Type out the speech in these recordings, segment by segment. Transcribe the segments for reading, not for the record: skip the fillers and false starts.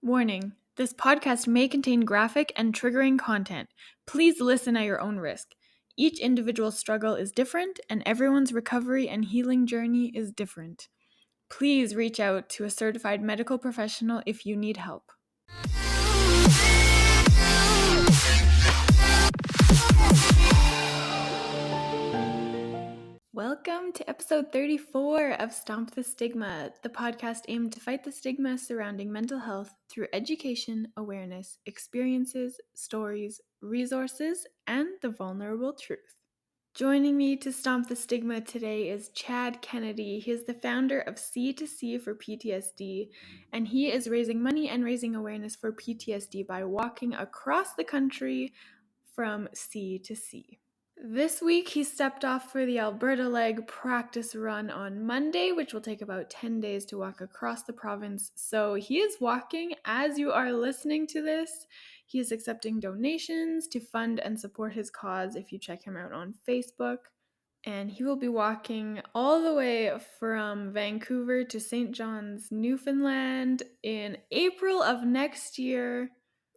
Warning: this podcast may contain graphic and triggering content. Please listen at your own risk. Each individual struggle is different, and everyone's recovery and healing journey is different. Please reach out to a certified medical professional if you need help. Welcome to episode 34 of Stomp the Stigma, the podcast aimed to fight the stigma surrounding mental health through education, awareness, experiences, stories, resources, and the vulnerable truth. Joining me to Stomp the Stigma today is Chad Kennedy. He is the founder of C2C for PTSD, and he is raising money and raising awareness for PTSD by walking across the country from sea to sea. This week, he stepped off for the Alberta leg practice run on Monday, which will take about 10 days to walk across the province. So he is walking as you are listening to this. He is accepting donations to fund and support his cause if you check him out on Facebook. And he will be walking all the way from Vancouver to St. John's, Newfoundland in April of next year.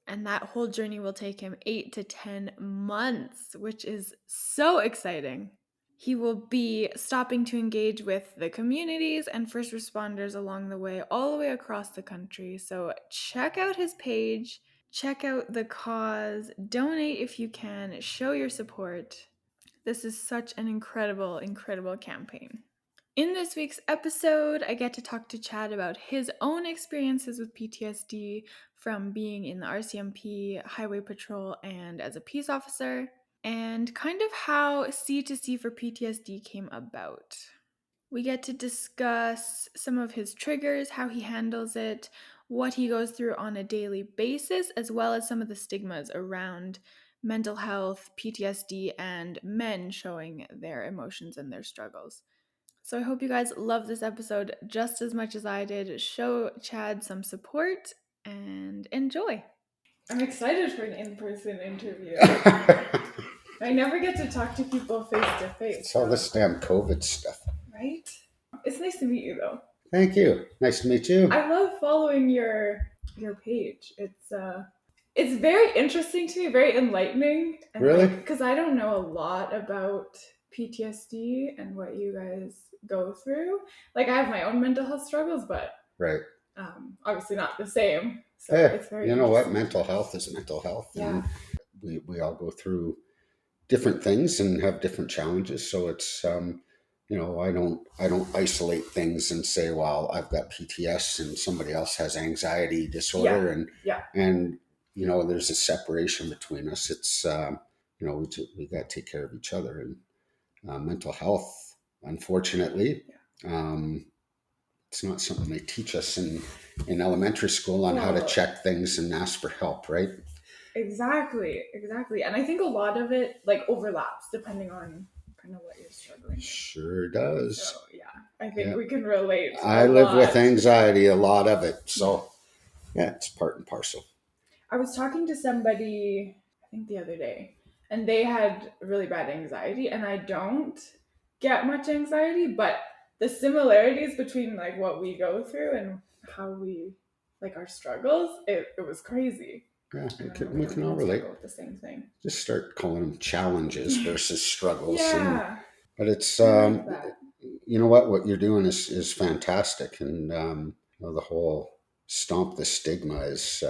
And that whole journey will take him 8 to 10 months, which is so exciting. He will be stopping to engage with the communities and first responders along the way, all the way across the country. So check out his page, check out the cause, donate if you can, show your support. This is such an incredible, incredible campaign. In this week's episode, I get to talk to Chad about his own experiences with PTSD from being in the RCMP, Highway Patrol, and as a peace officer, and kind of how C2C for PTSD came about. We get to discuss some of his triggers, how he handles it, what he goes through on a daily basis, as well as some of the stigmas around mental health, PTSD, and men showing their emotions and their struggles. So I hope you guys love this episode just as much as I did. Show Chad some support and enjoy. I'm excited for an in-person interview. I never get to talk to people face-to-face. It's all this damn COVID stuff. Right? It's nice to meet you, though. Thank you. Nice to meet you. I love following your page. It's very interesting to me, very enlightening. And really? Because I don't know a lot about PTSD and what you guys go through. Like, I have my own mental health struggles, but right. Obviously not the same. So it's very you know what? Mental health is mental health. Yeah. And we all go through different things and have different challenges. So it's I don't isolate things and say, well, I've got PTS and somebody else has anxiety disorder and there's a separation between us. It's we got to take care of each other, and mental health, unfortunately, it's not something they teach us in elementary school on how to check things and ask for help, right? Exactly. And I think a lot of it overlaps depending on kind of what you're struggling with. Sure does. So I think we can relate. I live with anxiety, a lot of it. So it's part and parcel. I was talking to somebody, I think the other day, and they had really bad anxiety, and I don't get much anxiety, but the similarities between what we go through and how we our struggles, it was crazy. Yeah, we can all relate. With the same thing. Just start calling them challenges versus struggles. Yeah. But it's what you're doing is fantastic, and the whole Stomp the Stigma is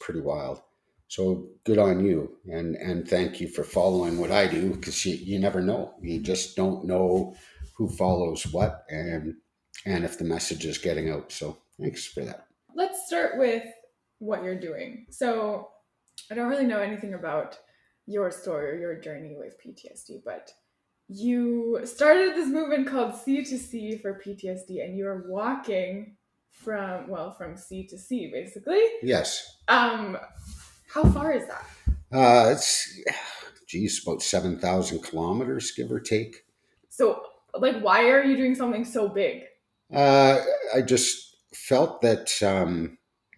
pretty wild. So good on you, and thank you for following what I do, because you never know. You just don't know who follows what, and if the message is getting out. So thanks for that. Let's start with what you're doing. So I don't really know anything about your story or your journey with PTSD, but you started this movement called C2C for PTSD, and you are walking from sea to sea, basically. Yes. How far is that? It's about 7,000 kilometers, give or take. So, why are you doing something so big? I just felt that,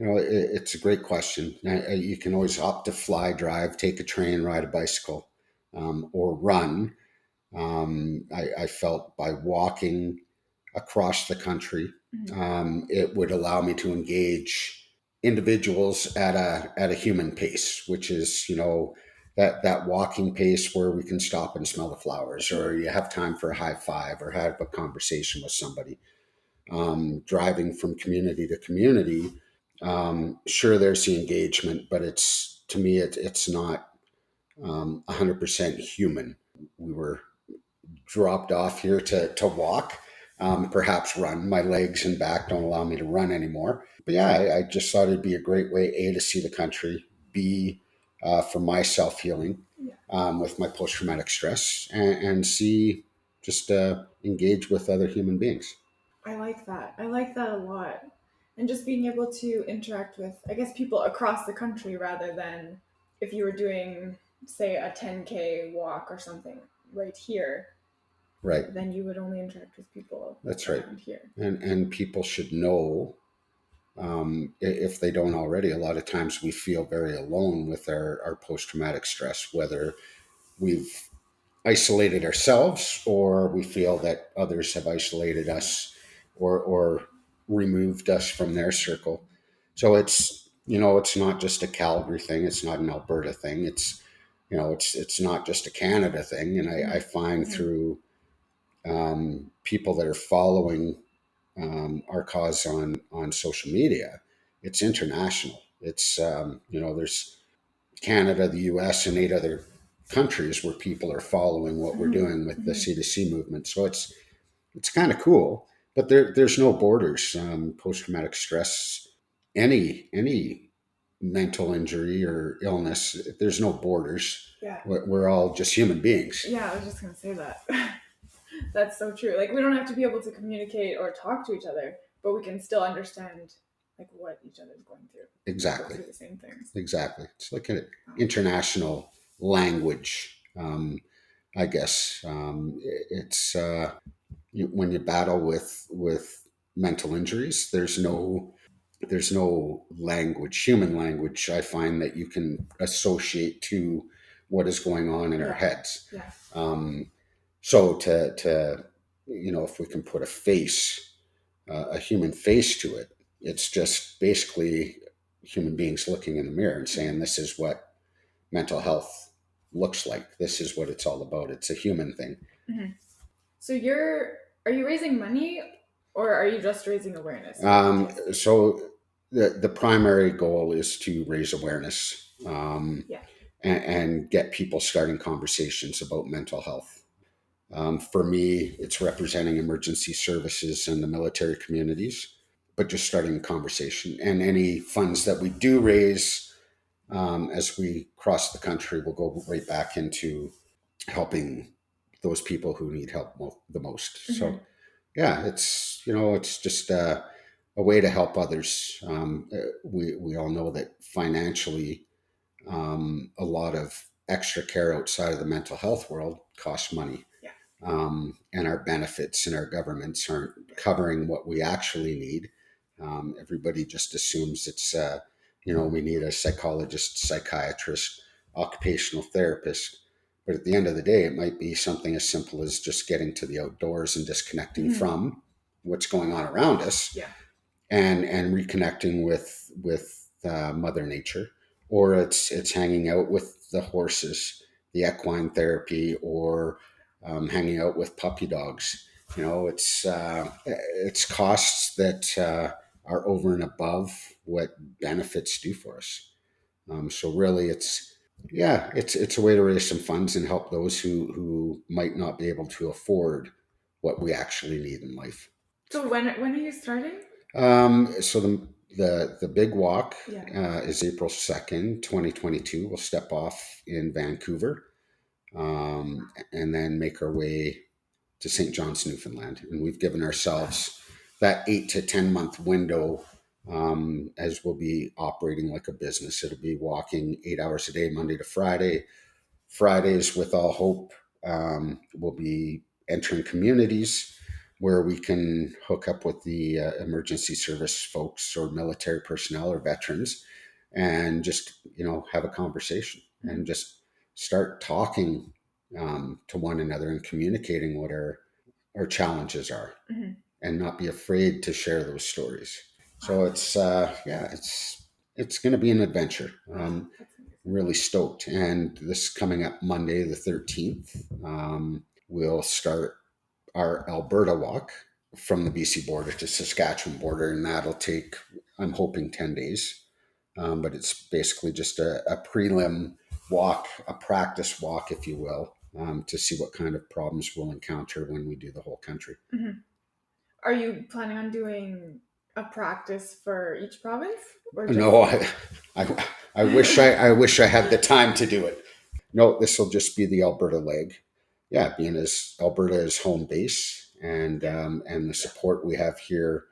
it's a great question. You can always opt to fly, drive, take a train, ride a bicycle, or run. I felt by walking across the country, it would allow me to engage individuals at a human pace, which is, that walking pace where we can stop and smell the flowers, or you have time for a high five or have a conversation with somebody. Driving from community to community, sure, there's the engagement, but to me, it's not 100% human. We were dropped off here to walk, perhaps run. My legs and back don't allow me to run anymore. But yeah, I just thought it'd be a great way, A, to see the country, B, for my self healing, with my post traumatic stress, and C, just engage with other human beings. I like that. I like that a lot. And just being able to interact with, I guess, people across the country rather than if you were doing, say, a 10K walk or something right here, Right. then you would only interact with people That's right. around here. And people should know, if they don't already, a lot of times we feel very alone with our post traumatic stress, whether we've isolated ourselves or we feel that others have isolated us, or removed us from their circle. So it's not just a Calgary thing. It's not an Alberta thing. It's not just a Canada thing. And I find through people that are following our cause on social media, it's international. It's there's Canada, the U.S., and 8 other countries where people are following what we're doing with the C2C movement. So it's kind of cool, but there's no borders. Post traumatic stress, any mental injury or illness, there's no borders. Yeah. We're all just human beings. Yeah, I was just going to say that. That's so true. Like, we don't have to be able to communicate or talk to each other, but we can still understand like what each other's going through. Exactly. Go through the same things. Exactly. It's like an international language, I guess. It's when you battle with mental injuries, there's no language, human language, I find, that you can associate to what is going on in our heads. Yeah. So if we can put a human face to it, it's just basically human beings looking in the mirror and saying, this is what mental health looks like. This is what it's all about. It's a human thing. Mm-hmm. So are you raising money or are you just raising awareness? So the primary goal is to raise awareness, and get people starting conversations about mental health. For me, it's representing emergency services and the military communities, but just starting a conversation. And any funds that we do raise, as we cross the country, will go right back into helping those people who need help the most. Mm-hmm. So, yeah, it's just a way to help others. We all know that financially, a lot of extra care outside of the mental health world costs money. Yeah. And our benefits and our governments aren't covering what we actually need. Everybody just assumes it's, we need a psychologist, psychiatrist, occupational therapist. But at the end of the day, it might be something as simple as just getting to the outdoors and disconnecting from what's going on around us, and reconnecting with Mother Nature, or it's hanging out with the horses, the equine therapy, or hanging out with puppy dogs. It's costs that are over and above what benefits do for us. So really, it's a way to raise some funds and help those who might not be able to afford what we actually need in life. So when are you starting? So the big walk is April 2nd, 2022. We'll step off in Vancouver, and then make our way to St. John's, Newfoundland. And we've given ourselves that 8 to 10 month window, as we'll be operating like a business. It'll be walking 8 hours a day, Monday to Friday. Fridays, with all hope, we'll be entering communities where we can hook up with the emergency service folks or military personnel or veterans, and just have a conversation and just start talking to one another and communicating what our challenges are, and not be afraid to share those stories. So it's It's going to be an adventure. That's amazing. Really stoked. And this coming up Monday, the 13th, we'll start our Alberta walk from the BC border to Saskatchewan border, and that'll take, I'm hoping, 10 days. But it's basically just a prelim walk, a practice walk, if you will, to see what kind of problems we'll encounter when we do the whole country. Mm-hmm. Are you planning on doing a practice for each province, or just... No, I, I wish I had the time to do it. No, this will just be the Alberta leg. Yeah, being as Alberta is home base, and the support we have here,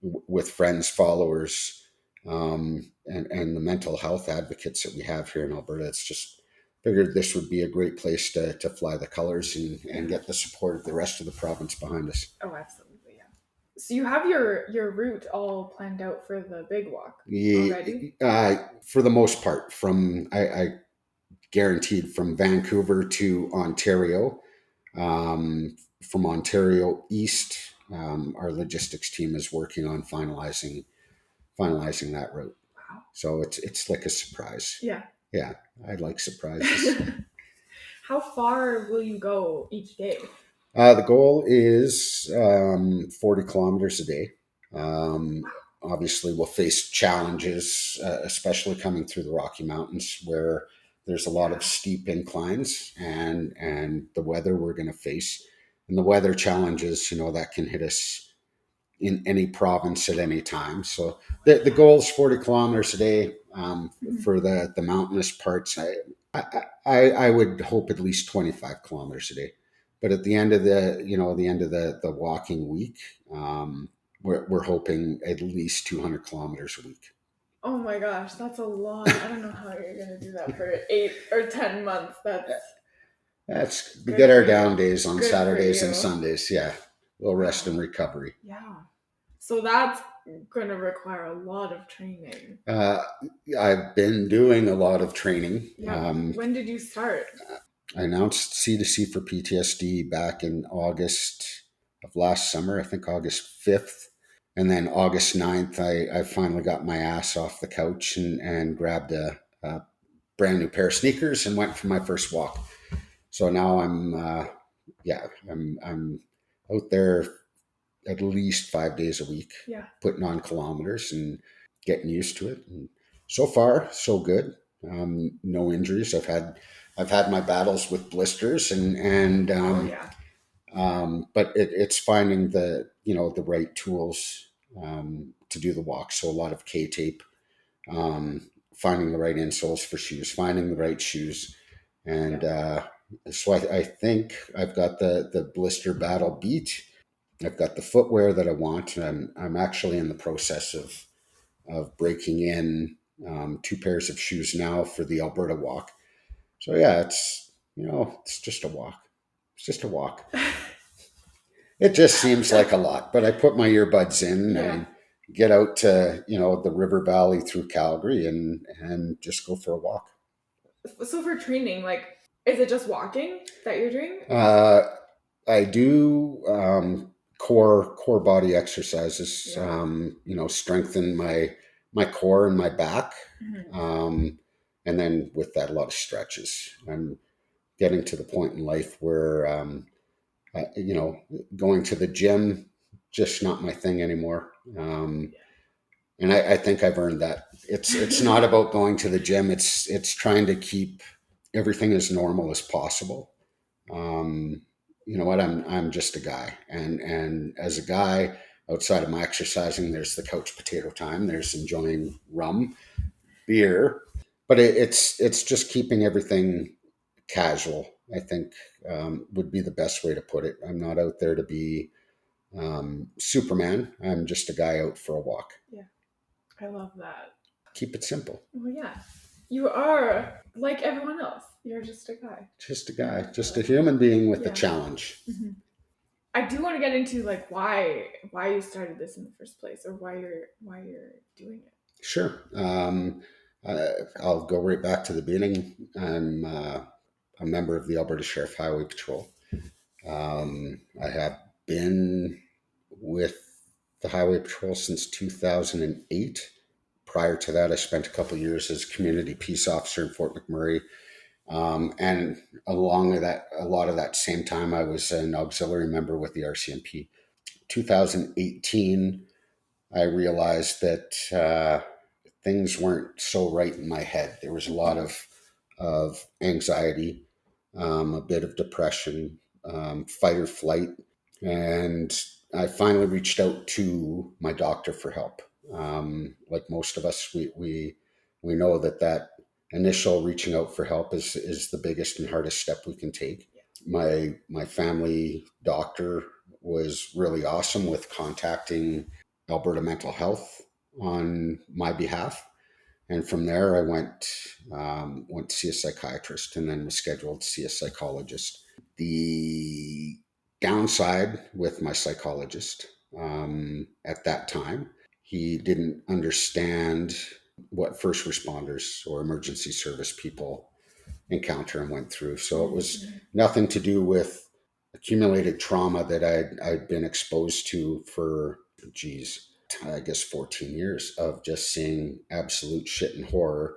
with friends, followers, and the mental health advocates that we have here in Alberta. It's just figured this would be a great place to fly the colors and get the support of the rest of the province behind us. Oh, absolutely, yeah. So you have your route all planned out for the big walk already? For the most part, I guaranteed from Vancouver to Ontario. From Ontario east, our logistics team is working on finalizing that route. Wow. So it's like a surprise. Yeah. Yeah, I like surprises. How far will you go each day? The goal is 40 kilometers a day. Obviously, we'll face challenges, especially coming through the Rocky Mountains, where there's a lot of steep inclines, and the weather we're going to face, and the weather challenges, that can hit us in any province at any time. So the goal is 40 kilometers a day. For the mountainous parts, I would hope at least 25 kilometers a day. But at the end of the walking week, we're hoping at least 200 kilometers a week. Oh my gosh, that's a lot. I don't know how you're going to do that for 8 or 10 months. We get our down you. days on Good Saturdays for and you. Sundays. Yeah, we'll rest and recovery. Yeah. So that's going to require a lot of training. I've been doing a lot of training. Yeah. When did you start? I announced C2C for PTSD back in August of last summer, I think August 5th. And then August 9th, I finally got my ass off the couch and grabbed a brand new pair of sneakers and went for my first walk. So now I'm out there at least 5 days a week, putting on kilometers and getting used to it. And so far, so good. No injuries. I've had my battles with blisters but it's finding the right tools to do the walk. So a lot of K tape, finding the right insoles for shoes, finding the right shoes, and so I think I've got the blister battle beat. I've got the footwear that I want. I'm actually in the process of breaking in 2 pairs of shoes now for the Alberta walk. So yeah, it's just a walk. It's just a walk. It just seems like a lot, but I put my earbuds in and get out to the river valley through Calgary and just go for a walk. So for training, is it just walking that you're doing? I do core body exercises. Strengthen my core and my back, and then with that, a lot of stretches. I'm getting to the point in life where going to the gym just not my thing anymore. And I think I've earned that. It's not about going to the gym. It's trying to keep everything as normal as possible. You know what? I'm just a guy, and as a guy, outside of my exercising, there's the couch potato time. There's enjoying rum, beer, but it's just keeping everything casual. I think would be the best way to put it. I'm not out there to be Superman. I'm just a guy out for a walk. Yeah, I love that. Keep it simple. Well, yeah, you are like everyone else. You're just a guy. Just a guy. Just a human being with a challenge. Mm-hmm. I do want to get into why you started this in the first place, or why you're doing it. Sure. I'll go right back to the beginning. I'm a member of the Alberta Sheriff Highway Patrol. I have been with the Highway Patrol since 2008. Prior to that, I spent a couple of years as community peace officer in Fort McMurray. And along with that, a lot of that same time, I was an auxiliary member with the RCMP. 2018, I realized that things weren't so right in my head. There was a lot of anxiety, a bit of depression, fight or flight. And I finally reached out to my doctor for help. Like most of us, we know that initial reaching out for help is the biggest and hardest step we can take. My family doctor was really awesome with contacting Alberta Mental Health on my behalf, and from there I went to see a psychiatrist, and then was scheduled to see a psychologist. The downside with my psychologist at that time, he didn't understand what first responders or emergency service people encounter and went through. So it was nothing to do with accumulated trauma that I'd been exposed to for, geez, I guess 14 years of just seeing absolute shit and horror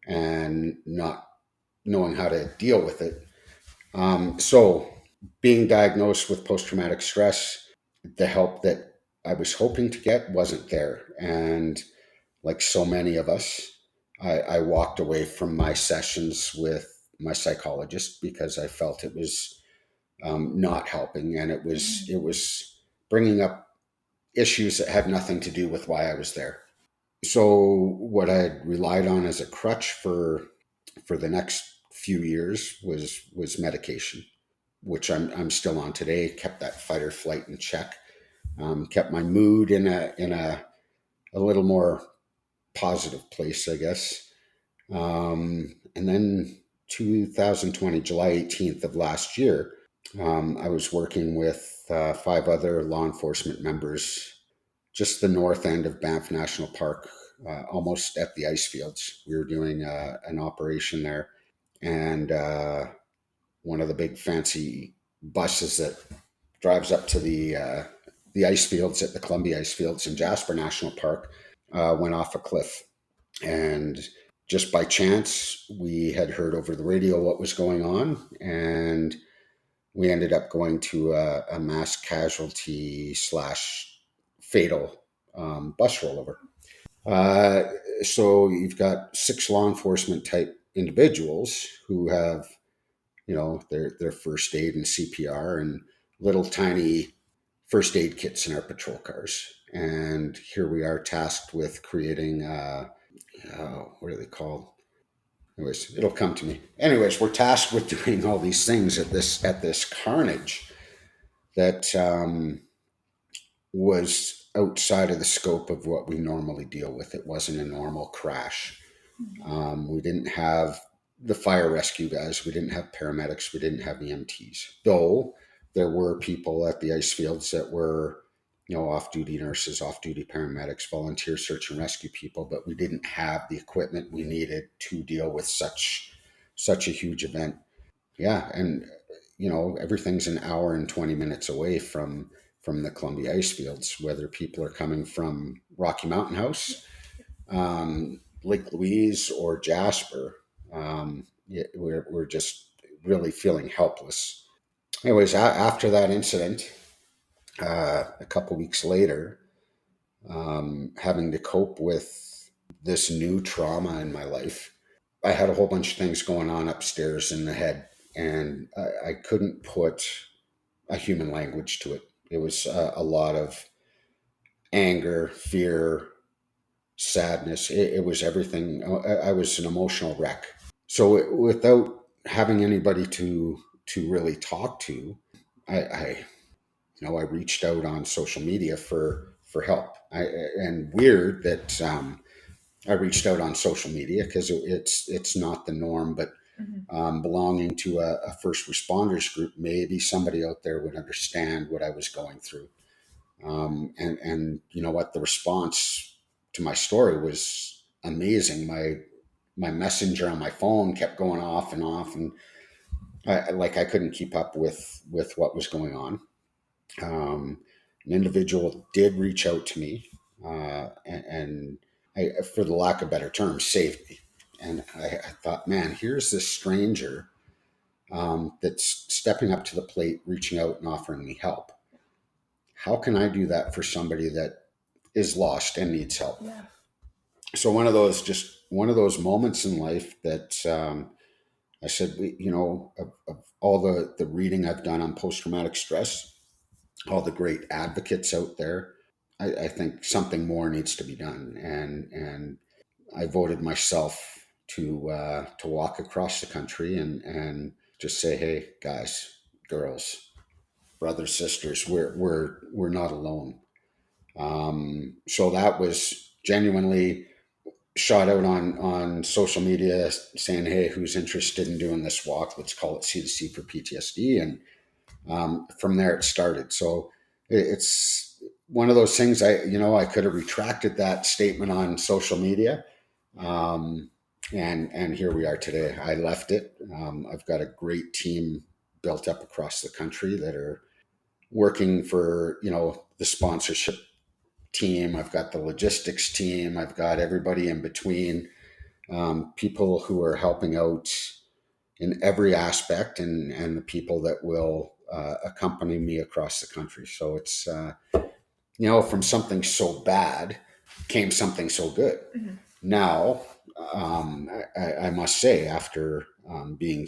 and not knowing how to deal with it. So being diagnosed with post-traumatic stress, the help that I was hoping to get wasn't there. And like so many of us, I walked away from my sessions with my psychologist because I felt it was not helping, and it was bringing up issues that had nothing to do with why I was there. So what I had relied on as a crutch for the next few years was medication, which I'm still on today. Kept that fight or flight in check. Kept my mood in a little more positive place, I guess. And then 2020, July 18th of last year, I was working with five other law enforcement members, just the north end of Banff National Park, almost at the ice fields. We were doing an operation there, and one of the big fancy buses that drives up to the ice fields at the Columbia Ice Fields in Jasper National Park went off a cliff. And just by chance, we had heard over the radio what was going on, and we ended up going to a mass casualty slash fatal bus rollover. Uh, so you've got six law enforcement type individuals who have, their first aid and CPR and little tiny first aid kits in our patrol cars. And here we are tasked with creating, what are they called? Anyways, it'll come to me. Anyways, we're tasked with doing all these things at this carnage that was outside of the scope of what we normally deal with. It wasn't a normal crash. We didn't have the fire rescue guys. We didn't have paramedics. We didn't have EMTs. Though there were people at the ice fields that were, off-duty nurses, off-duty paramedics, volunteer search and rescue people, but we didn't have the equipment we needed to deal with such a huge event. Yeah, and everything's an hour and 20 minutes away from the Columbia ice fields, whether people are coming from Rocky Mountain House, Lake Louise, or Jasper. We're just really feeling helpless. Anyways, after that incident, a couple weeks later, having to cope with this new trauma in my life, I had a whole bunch of things going on upstairs in the head, and I couldn't put a human language to it. It was a lot of anger, fear, sadness. It was everything. I was an emotional wreck. So without having anybody to really talk to, I reached out on social media for help. And weird that I reached out on social media because it's not the norm, but belonging to a first responders group, maybe somebody out there would understand what I was going through. And you know what? The response to my story was amazing. My messenger on my phone kept going off, and I couldn't keep up with what was going on. An individual did reach out to me, and for the lack of better term, saved me. And I thought, man, here's this stranger that's stepping up to the plate, reaching out and offering me help. How can I do that for somebody that is lost and needs help? Yeah. So one of those moments in life that I said, of all the reading I've done on post traumatic stress, all the great advocates out there, I think something more needs to be done. And I voted myself to walk across the country and just say, hey, guys, girls, brothers, sisters, we're not alone. So that was genuinely shot out on social media saying, hey, who's interested in doing this walk? Let's call it C2C for PTSD. And from there it started. So it's one of those things I could have retracted that statement on social media. And here we are today. I left it. I've got a great team built up across the country that are working for, the sponsorship team. I've got the logistics team. I've got everybody in between, people who are helping out in every aspect, and the people that will accompany me across the country. So it's, from something so bad came something so good. Mm-hmm. Now, I must say, after being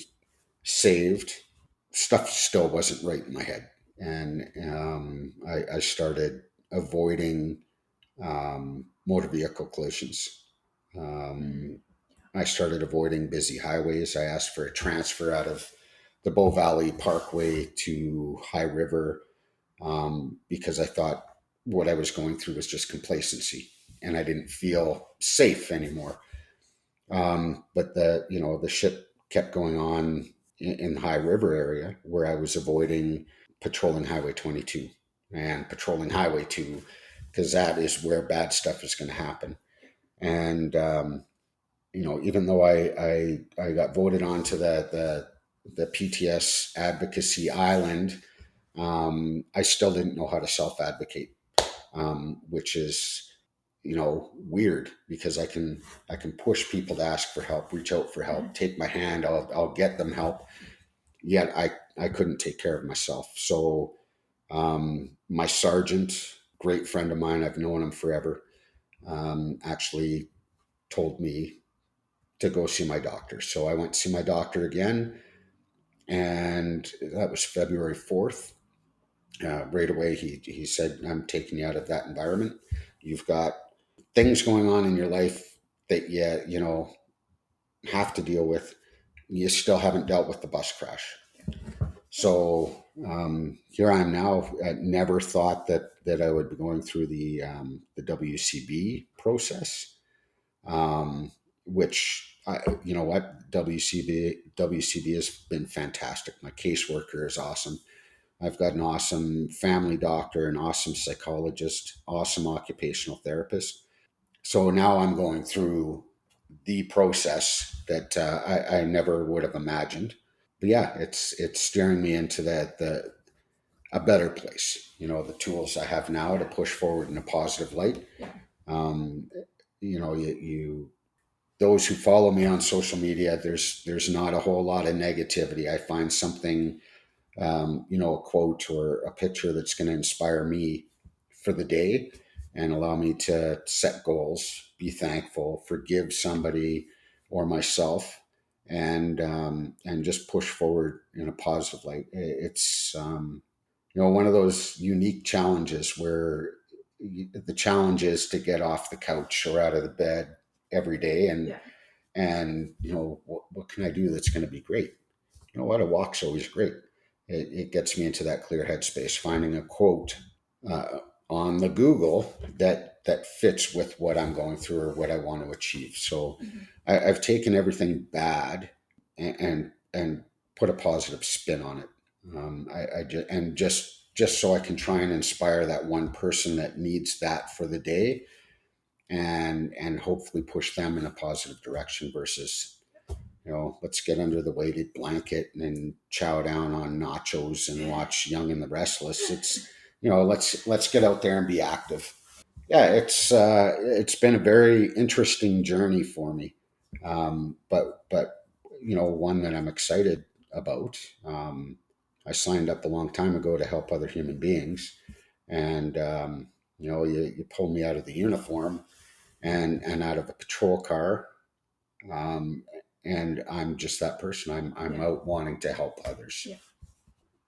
saved, stuff still wasn't right in my head. And I started avoiding motor vehicle collisions. I started avoiding busy highways. I asked for a transfer out of the Bow Valley Parkway to High River, because I thought what I was going through was just complacency and I didn't feel safe anymore. But the ship kept going on in the High River area where I was avoiding patrolling Highway 22 and patrolling Highway 2, because that is where bad stuff is going to happen. And, even though I got voted onto the PTS advocacy island, I still didn't know how to self advocate, which is, weird, because I can push people to ask for help, reach out for help, take my hand, I'll get them help. Yet I couldn't take care of myself. So my sergeant, great friend of mine, I've known him forever, actually told me to go see my doctor. So I went to see my doctor again, and that was February 4th. Right away, he said, I'm taking you out of that environment. You've got things going on in your life that you have to deal with. You still haven't dealt with the bus crash. So here I am now. I never thought that I would be going through the WCB process, which you know what, WCB has been fantastic. My caseworker is awesome. I've got an awesome family doctor, an awesome psychologist, awesome occupational therapist. So now I'm going through the process that I never would have imagined. But yeah, it's steering me into the a better place. The tools I have now to push forward in a positive light. Um, you those who follow me on social media, there's not a whole lot of negativity. I find something, a quote or a picture that's going to inspire me for the day and allow me to set goals, be thankful, forgive somebody or myself, and just push forward in a positive light. It's one of those unique challenges where the challenge is to get off the couch or out of the bed every day, and what can I do that's going to be great? You know what, a walk's always great. It gets me into that clear headspace. Finding a quote on the Google that fits with what I'm going through or what I want to achieve. So I've taken everything bad and put a positive spin on it. Just so I can try and inspire that one person that needs that for the day, and hopefully push them in a positive direction versus, let's get under the weighted blanket and chow down on nachos and watch Young and the Restless. It's, let's get out there and be active. Yeah, it's been a very interesting journey for me, but one that I'm excited about. I signed up a long time ago to help other human beings, and you pull me out of the uniform and out of a patrol car, um, and I'm just that person. I'm Yeah. out wanting to help others. Yeah.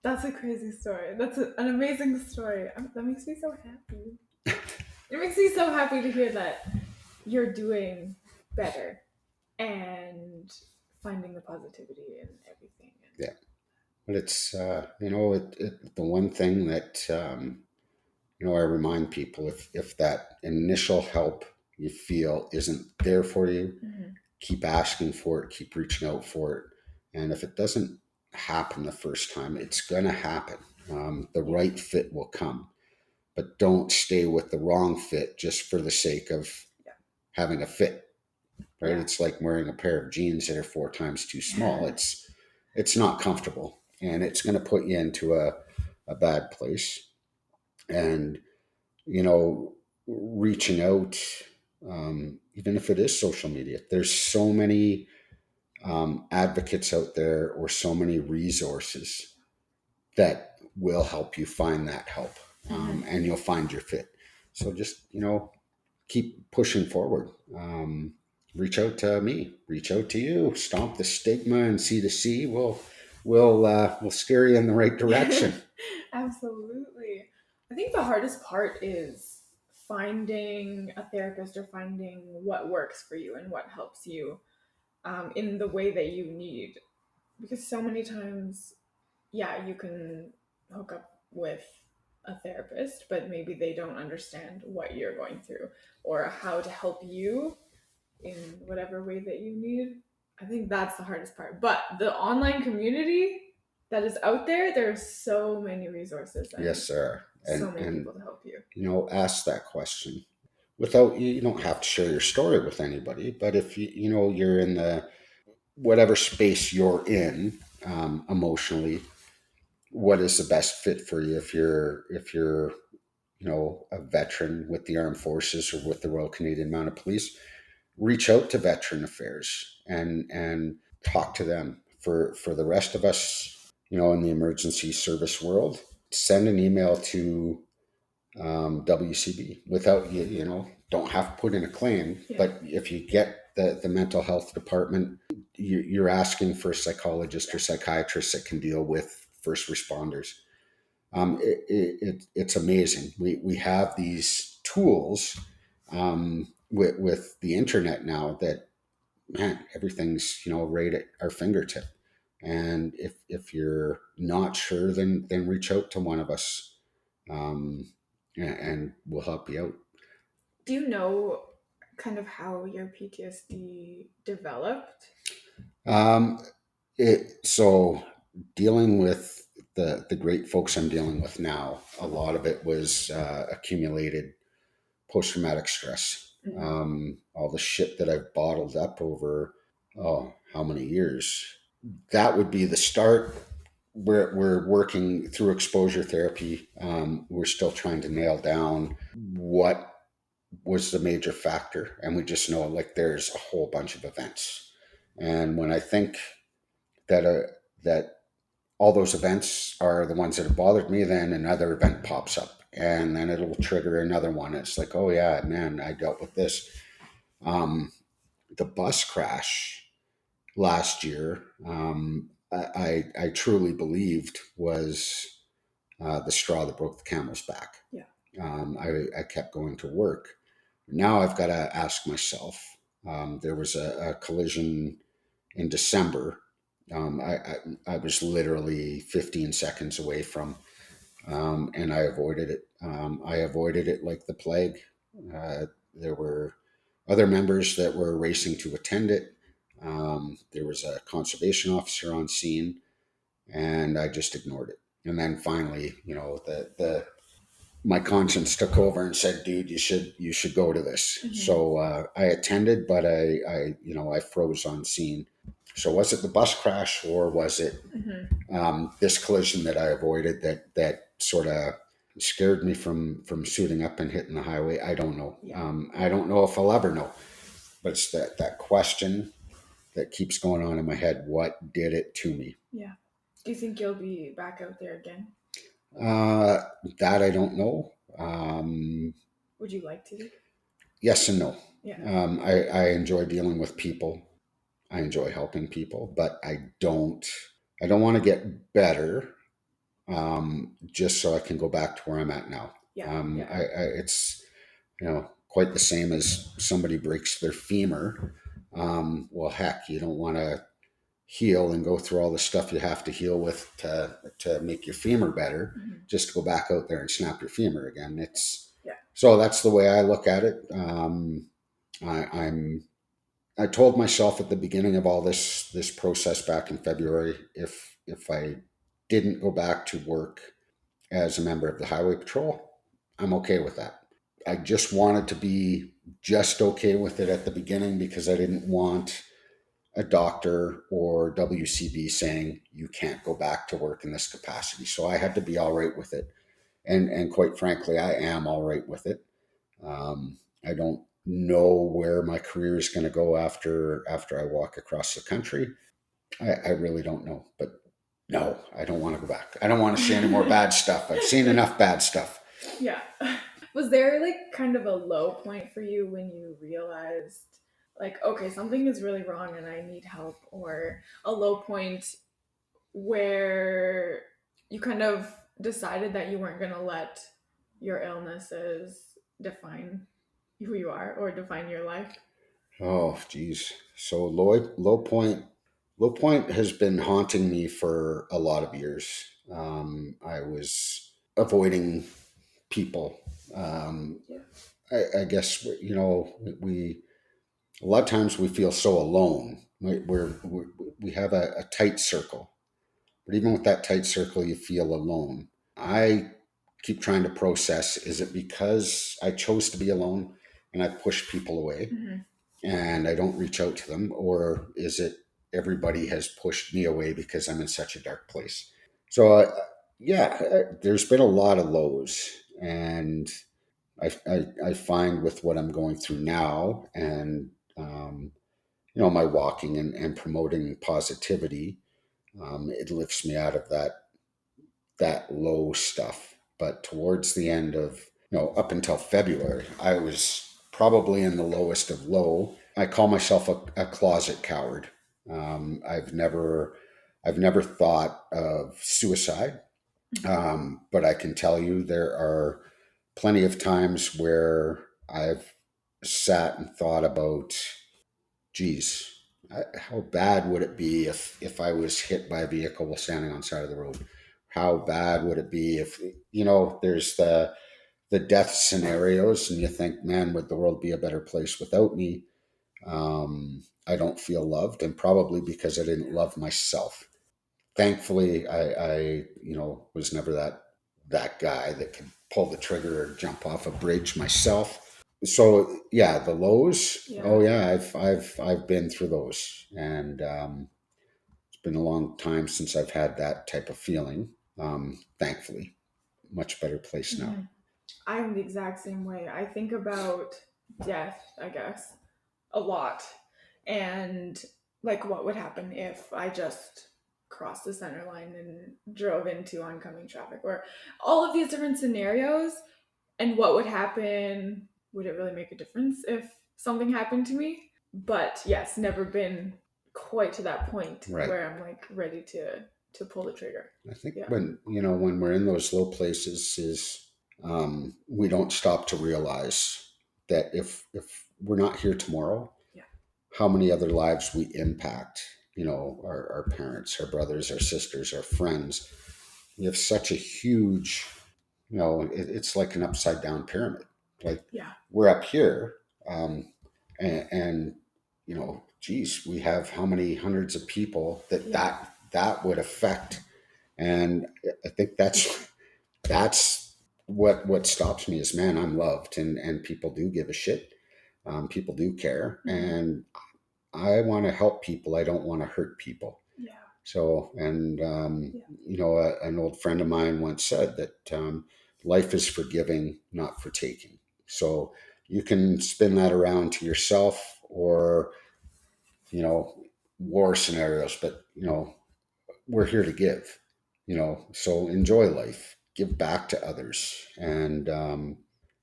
That's a crazy story. That's an amazing story. That makes me so happy. It makes me so happy to hear that you're doing better and finding the positivity in everything. Yeah, but it's the one thing that I remind people, if that initial help you feel isn't there for you, Mhm. keep asking for it, keep reaching out for it. And if it doesn't happen the first time, it's going to happen. The Yeah. right fit will come, but don't stay with the wrong fit just for the sake of Yeah. having a fit, right? Yeah. It's like wearing a pair of jeans that are 4 times too small. It's not comfortable, and it's going to put you into a bad place. And you know, reaching out, even if it is social media. There's so many advocates out there, or so many resources that will help you find that help, and you'll find your fit. So just, keep pushing forward. Reach out to me, reach out to you, Stomp the Stigma and C2C. We'll steer you in the right direction. Absolutely. I think the hardest part is finding a therapist or finding what works for you and what helps you in the way that you need. Because so many times, yeah, you can hook up with a therapist, but maybe they don't understand what you're going through or how to help you in whatever way that you need. I think that's the hardest part. But the online community that is out there, there's so many resources and Yes, sir. so many And people to help you. ask that question. Without, you don't have to share your story with anybody, but if you're in the whatever space you're in, emotionally, what is the best fit for you? If you're a veteran with the armed forces or with the Royal Canadian Mounted Police, reach out to Veteran Affairs and talk to them. For the rest of us, in the emergency service world, send an email to WCB without don't have to put in a claim. Yeah. But if you get the mental health department, you're asking for a psychologist or psychiatrist that can deal with first responders. It's amazing. We have these tools, with the internet now, that, man, everything's right at our fingertip. And if you're not sure, then reach out to one of us, and we'll help you out. Do you know kind of how your PTSD developed? Um, so dealing with the great folks I'm dealing with now, a lot of it was accumulated post traumatic stress. Mhm. All the shit that I've bottled up over, oh, how many years? That would be the start. We're working through exposure therapy. We're still trying to nail down what was the major factor, and we just know, like, there's a whole bunch of events. And when I think that all those events are the ones that have bothered me, then another event pops up, and then it'll trigger another one. It's like, oh yeah, man, I dealt with this. Um, the bus crash last year, I truly believed was the straw that broke the camel's back. Yeah. I kept going to work. Now I've got to ask myself. There was a collision in December. I was literally 15 seconds away from, and I avoided it. I avoided it like the plague. There were other members that were racing to attend it. There was a conservation officer on scene, and I just ignored it. And then finally, the my conscience took over and said, "Dude, you should go to this." Mhm. So I attended, but I froze on scene. So was it the bus crash, or was it Mhm. this collision that I avoided, that sort of scared me from suiting up and hitting the highway. I don't know. Yeah. I don't know if I'll ever know. But it's that question that keeps going on in my head. What did it to me? Yeah. Do you think you'll be back out there again? Uh, that I don't know. Um, Would you like to? yes and no. Yeah. I enjoy dealing with people. I enjoy helping people, but I don't want to get better just so I can go back to where I'm at now. Yeah. Yeah. It's, quite the same as somebody breaks their femur. Well, heck, you don't want to heal and go through all the stuff you have to heal with to make your femur better, just to go back out there and snap your femur again. Yeah. So that's the way I look at it. I'm I told myself at the beginning of all this process back in February, if I didn't go back to work as a member of the Highway Patrol, I'm okay with that. I just wanted to be just okay with it at the beginning because I didn't want a doctor or WCB saying you can't go back to work in this capacity. So I had to be all right with it, and quite frankly, I am all right with it. I don't know where my career is going to go after I walk across the country. I really don't know, but no, I don't want to go back. I don't want to see any more bad stuff. I've seen enough bad stuff. Yeah. Was there like kind of a low point for you when you realized, like, okay, something is really wrong and I need help, or a low point where you kind of decided that you weren't going to let your illnesses define who you are or define your life? Oh, geez. So low point has been haunting me for a lot of years. I was avoiding people. Yeah. I guess we a lot of times we feel so alone. We have a tight circle, but even with that tight circle, you feel alone. I keep trying to process: is it because I chose to be alone and I push people away and I don't reach out to them, or is it everybody has pushed me away because I'm in such a dark place? So, yeah, there's been a lot of lows, and I find with what I'm going through now, and my walking and promoting positivity, it lifts me out of that low stuff. But towards the end of, up until February, I was probably in the lowest of low. I call myself a closet coward. I've never thought of suicide, but I can tell you there are plenty of times where I've sat and thought about, geez, how bad would it be if I was hit by a vehicle while standing on the side of the road? How bad would it be if there's the death scenarios, and you think, man, would the world be a better place without me? I don't feel loved, and probably because I didn't love myself. Thankfully, I was never that guy that could pull the trigger or jump off a bridge myself. So yeah, the lows. Yeah. Oh yeah, I've been through those, and it's been a long time since I've had that type of feeling. Thankfully, much better place now. I'm the exact same way. I think about death, I guess, a lot. And like what would happen if I just crossed the center line and drove into oncoming traffic, or all of these different scenarios, and what would happen? Would it really make a difference if something happened to me? But yes, never been quite to that point Right. where I'm like ready to pull the trigger. I think Yeah. when we're in those low places, is we don't stop to realize that if we're not here tomorrow, Yeah. how many other lives we impact. Our parents, our brothers, our sisters, our friends. We have such a huge, it's like an upside down pyramid. Like, Yeah. we're up here, and geez, we have how many hundreds of people that would affect. And I think that's what stops me is, man, I'm loved, and people do give a shit. People do care, and I want to help people. I don't want to hurt people. Yeah. So, and Yeah. an old friend of mine once said that Life is for giving, not for taking. So you can spin that around to yourself or, you know, war scenarios, but, we're here to give, so enjoy life, give back to others, and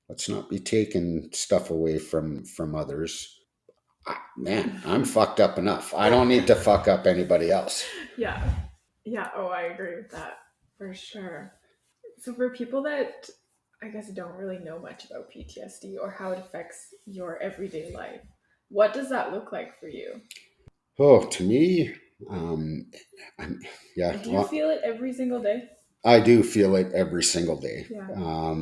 let's not be taking stuff away from others. Man, I'm fucked up enough. I don't need to fuck up anybody else. Yeah. Yeah. Oh, I agree with that for sure. So, for people that I guess don't really know much about PTSD or how it affects your everyday life, what does that look like for you? Oh, to me, um, I'm, yeah, And do you well, feel it every single day? I do feel it every single day. Yeah.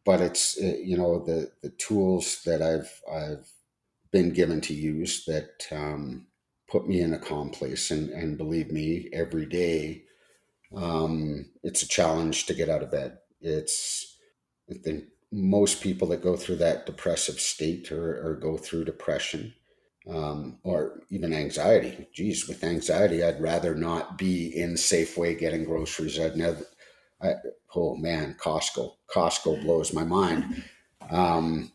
But it's the tools that I've been given to use that put me in a calm place, and believe me, every day it's a challenge to get out of bed. I think most people that go through that depressive state or go through depression or even anxiety. Geez, with anxiety, I'd rather not be in Safeway getting groceries. I'd never. I, oh man, Costco blows my mind. Um,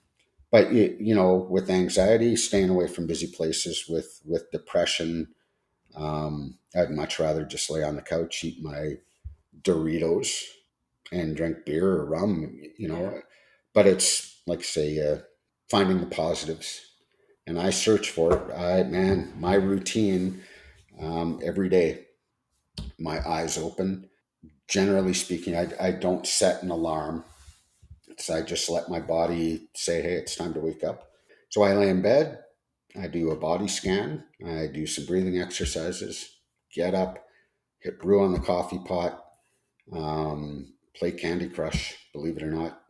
but with anxiety, staying away from busy places. With depression, I'd much rather just lay on the couch, eat my Doritos, and drink beer or rum. Yeah. But it's like say finding the positives, and I search for it. My routine every day, my eyes open. Generally speaking, I don't set an alarm. I just let my body say, hey, it's time to wake up. So I lay in bed, I do a body scan, I do some breathing exercises, get up, hit brew on the coffee pot, play Candy Crush, believe it or not.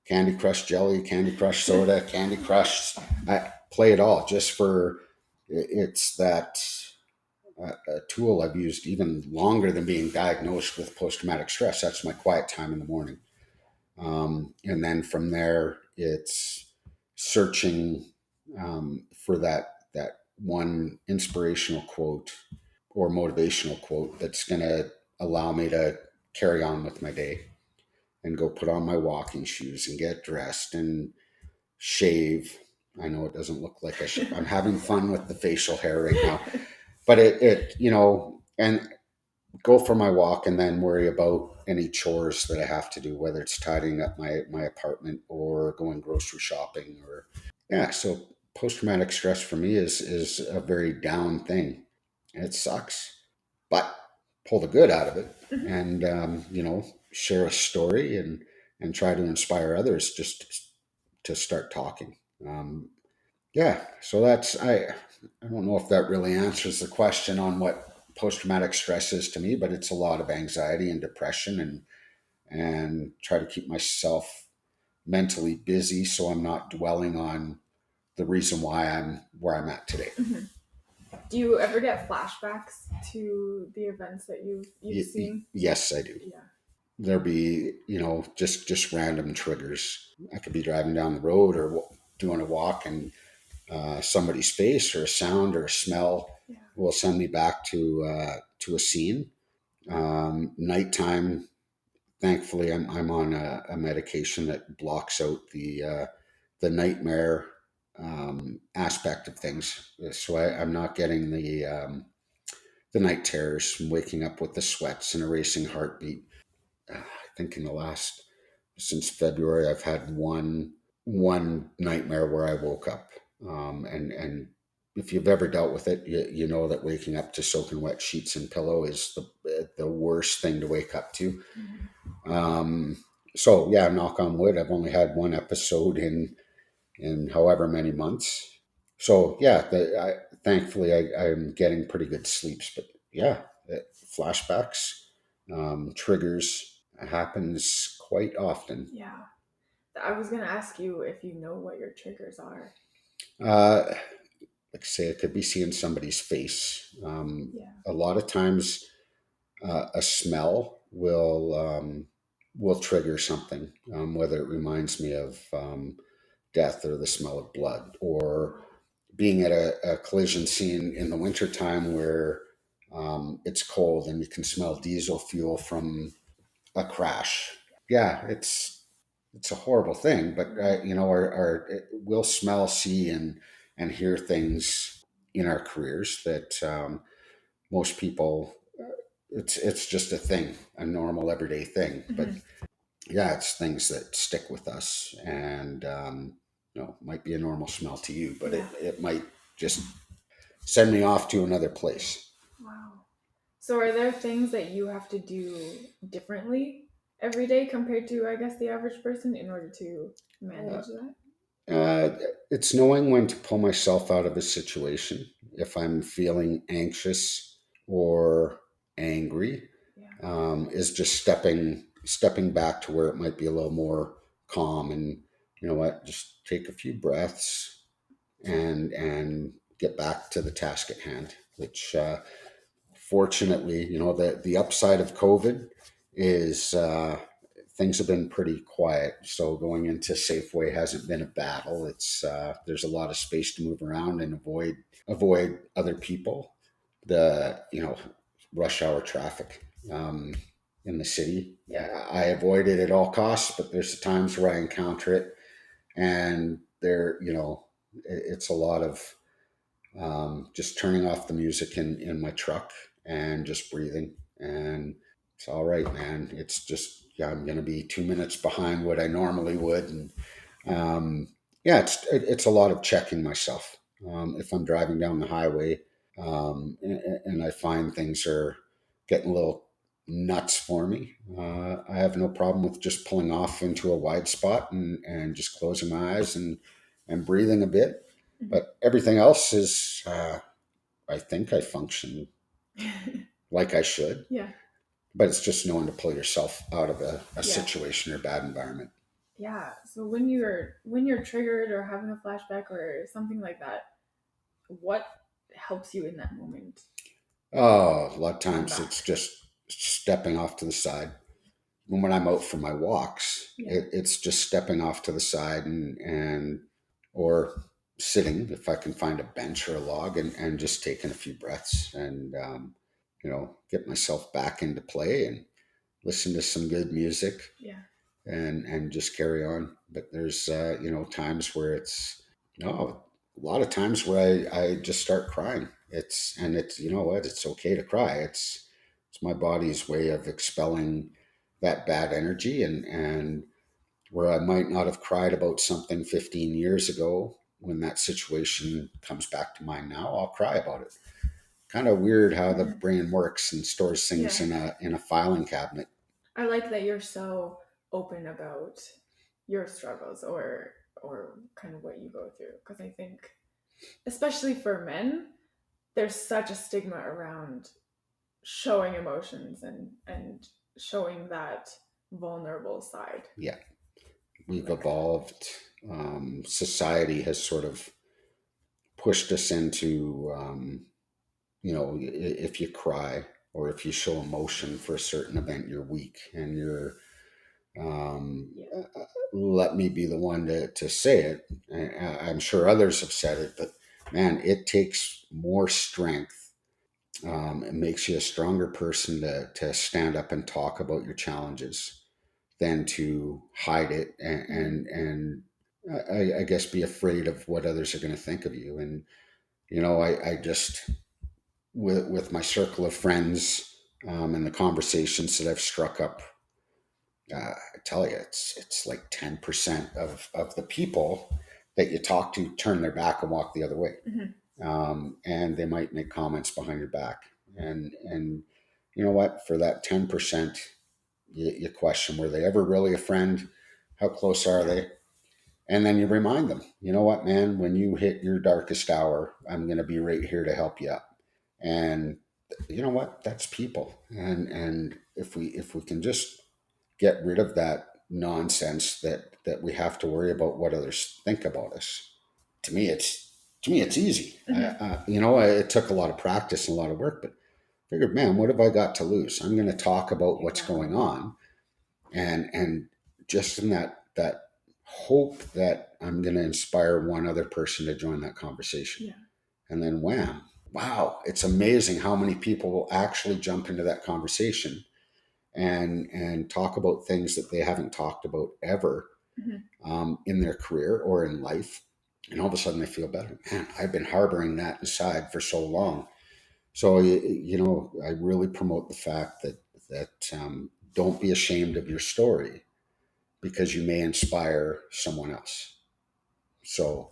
Candy Crush jelly, Candy Crush soda, Candy Crush. I play it all just for it's that a tool I've used even longer than being diagnosed with post traumatic stress. That's my quiet time in the morning. And then from there, it's searching for that one inspirational quote or motivational quote that's going to allow me to carry on with my day and go put on my walking shoes and get dressed and shave. I know it doesn't look like I'm having fun with the facial hair right now, but and go for my walk and then worry about any chores that I have to do, whether it's tidying up my apartment or going grocery shopping or yeah. So post traumatic stress for me is a very down thing. It sucks, but pull the good out of it and share a story and try to inspire others just to start talking. Yeah, so I don't know if that really answers the question on what post traumatic stress is to me, but it's a lot of anxiety and depression and try to keep myself mentally busy so I'm not dwelling on the reason why I'm where I'm at today. Mhm. Do you ever get flashbacks to the events that you've seen? Yes, I do. Yeah. There'll be just random triggers. I could be driving down the road or doing a walk and somebody's face or a sound or a smell Yeah. will send me back to a scene. Nighttime, thankfully, I'm on a medication that blocks out the nightmare aspect of things. So I'm not getting the night terrors, from waking up with the sweats and a racing heartbeat. I think in the last since February, I've had one nightmare where I woke up, and if you've ever dealt with it, you know that waking up to soaking wet sheets and pillow is the worst thing to wake up to. Um, so yeah, knock on wood, I've only had one episode in however many months. So yeah, thankfully I'm getting pretty good sleeps, but yeah, flashbacks, triggers happens quite often. Yeah. I was gonna ask you if you know what your triggers are. Uh, like I say, it could be seeing somebody's face. Yeah. A lot of times, a smell will trigger something, whether it reminds me of death or the smell of blood, or being at a collision scene in the wintertime where it's cold and you can smell diesel fuel from a crash. yeah, it's a horrible thing, but you know, we'll smell, see, and hear things in our careers that most people, it's just a thing, a normal everyday thing. But Mhm. yeah, it's things that stick with us, and you know, might be a normal smell to you, but Yeah. it might just send me off to another place. Wow. So are there things that you have to do differently every day compared to, I guess, the average person in order to Uh, manage that? it's knowing when to pull myself out of a situation. If I'm feeling anxious or angry, Yeah. is just stepping back to where it might be a little more calm, and you know what, just take a few breaths and get back to the task at hand. Which fortunately, you know, the upside of COVID is things have been pretty quiet. So going into Safeway hasn't been a battle. It's there's a lot of space to move around and avoid other people. The you know rush hour traffic in the city, I avoid it at all costs. But there's times where I encounter it, and there you know it's a lot of just turning off the music in my truck and just breathing. And it's all right, man. It's just, yeah, I'm going to be 2 minutes behind what I normally would. And yeah, it's a lot of checking myself. If I'm driving down the highway and I find things are getting a little nuts for me, I have no problem with just pulling off into a wide spot and just closing my eyes and breathing a bit. But everything else is, I think I function Mhm. like I should, Yeah. but it's just knowing to pull yourself out of a Yeah. situation or bad environment. Yeah. So when you're triggered or having a flashback or something like that, what helps you in that moment Oh, a lot of come times it's back? just stepping off to the side. When I'm out for my walks, Yeah. it's just stepping off to the side and or sitting if I can find a bench or a log and just taking a few breaths and you know get myself back into play and listen to some good music Yeah. and just carry on. But there's you know times where it's no a lot of times where I just start crying. It's you know what, it's okay to cry. It's my body's way of expelling that bad energy, and where I might not have cried about something 15 years ago, when that situation comes back to mind now, I'll cry about it. Kind of weird how the Mhm. brain works and stores things Yeah. in a filing cabinet. I like that you're so open about your struggles or kind of what you go through because I think especially for men there's such a stigma around showing emotions and showing that vulnerable side. Yeah, we've Like, evolved. Society has sort of pushed us into, you know, if you cry or if you show emotion for a certain event, you're weak and you're, yeah. let me be the one to say it. I'm sure others have said it, but man, it takes more strength. It makes you a stronger person to stand up and talk about your challenges than to hide it Mm-hmm. and I guess be afraid of what others are going to think of you. And you know, I just with my circle of friends and the conversations that I've struck up, I tell you, it's like 10% of the people that you talk to turn their back and walk the other way, Mm-hmm. and they might make comments behind your back, and you know what? For that 10%, you question, were they ever really a friend? How close are Yeah. they? And then you remind them, you know what, man, when you hit your darkest hour, I'm going to be right here to help you up. And you know what? That's people. And if we can just get rid of that nonsense that we have to worry about what others think about us. To me it's easy. Mm-hmm. You know, it took a lot of practice and a lot of work, but I figured, man, what have I got to lose? I'm going to talk about what's Exactly. going on, and just in that hope that I'm going to inspire one other person to join that conversation. Yeah. And then wham, wow, it's amazing how many people will actually jump into that conversation and talk about things that they haven't talked about ever in their career or in life. And all of a sudden they feel better. Man, I've been harboring that inside for so long. So, I really promote the fact that don't be ashamed of your story because you may inspire someone else. So,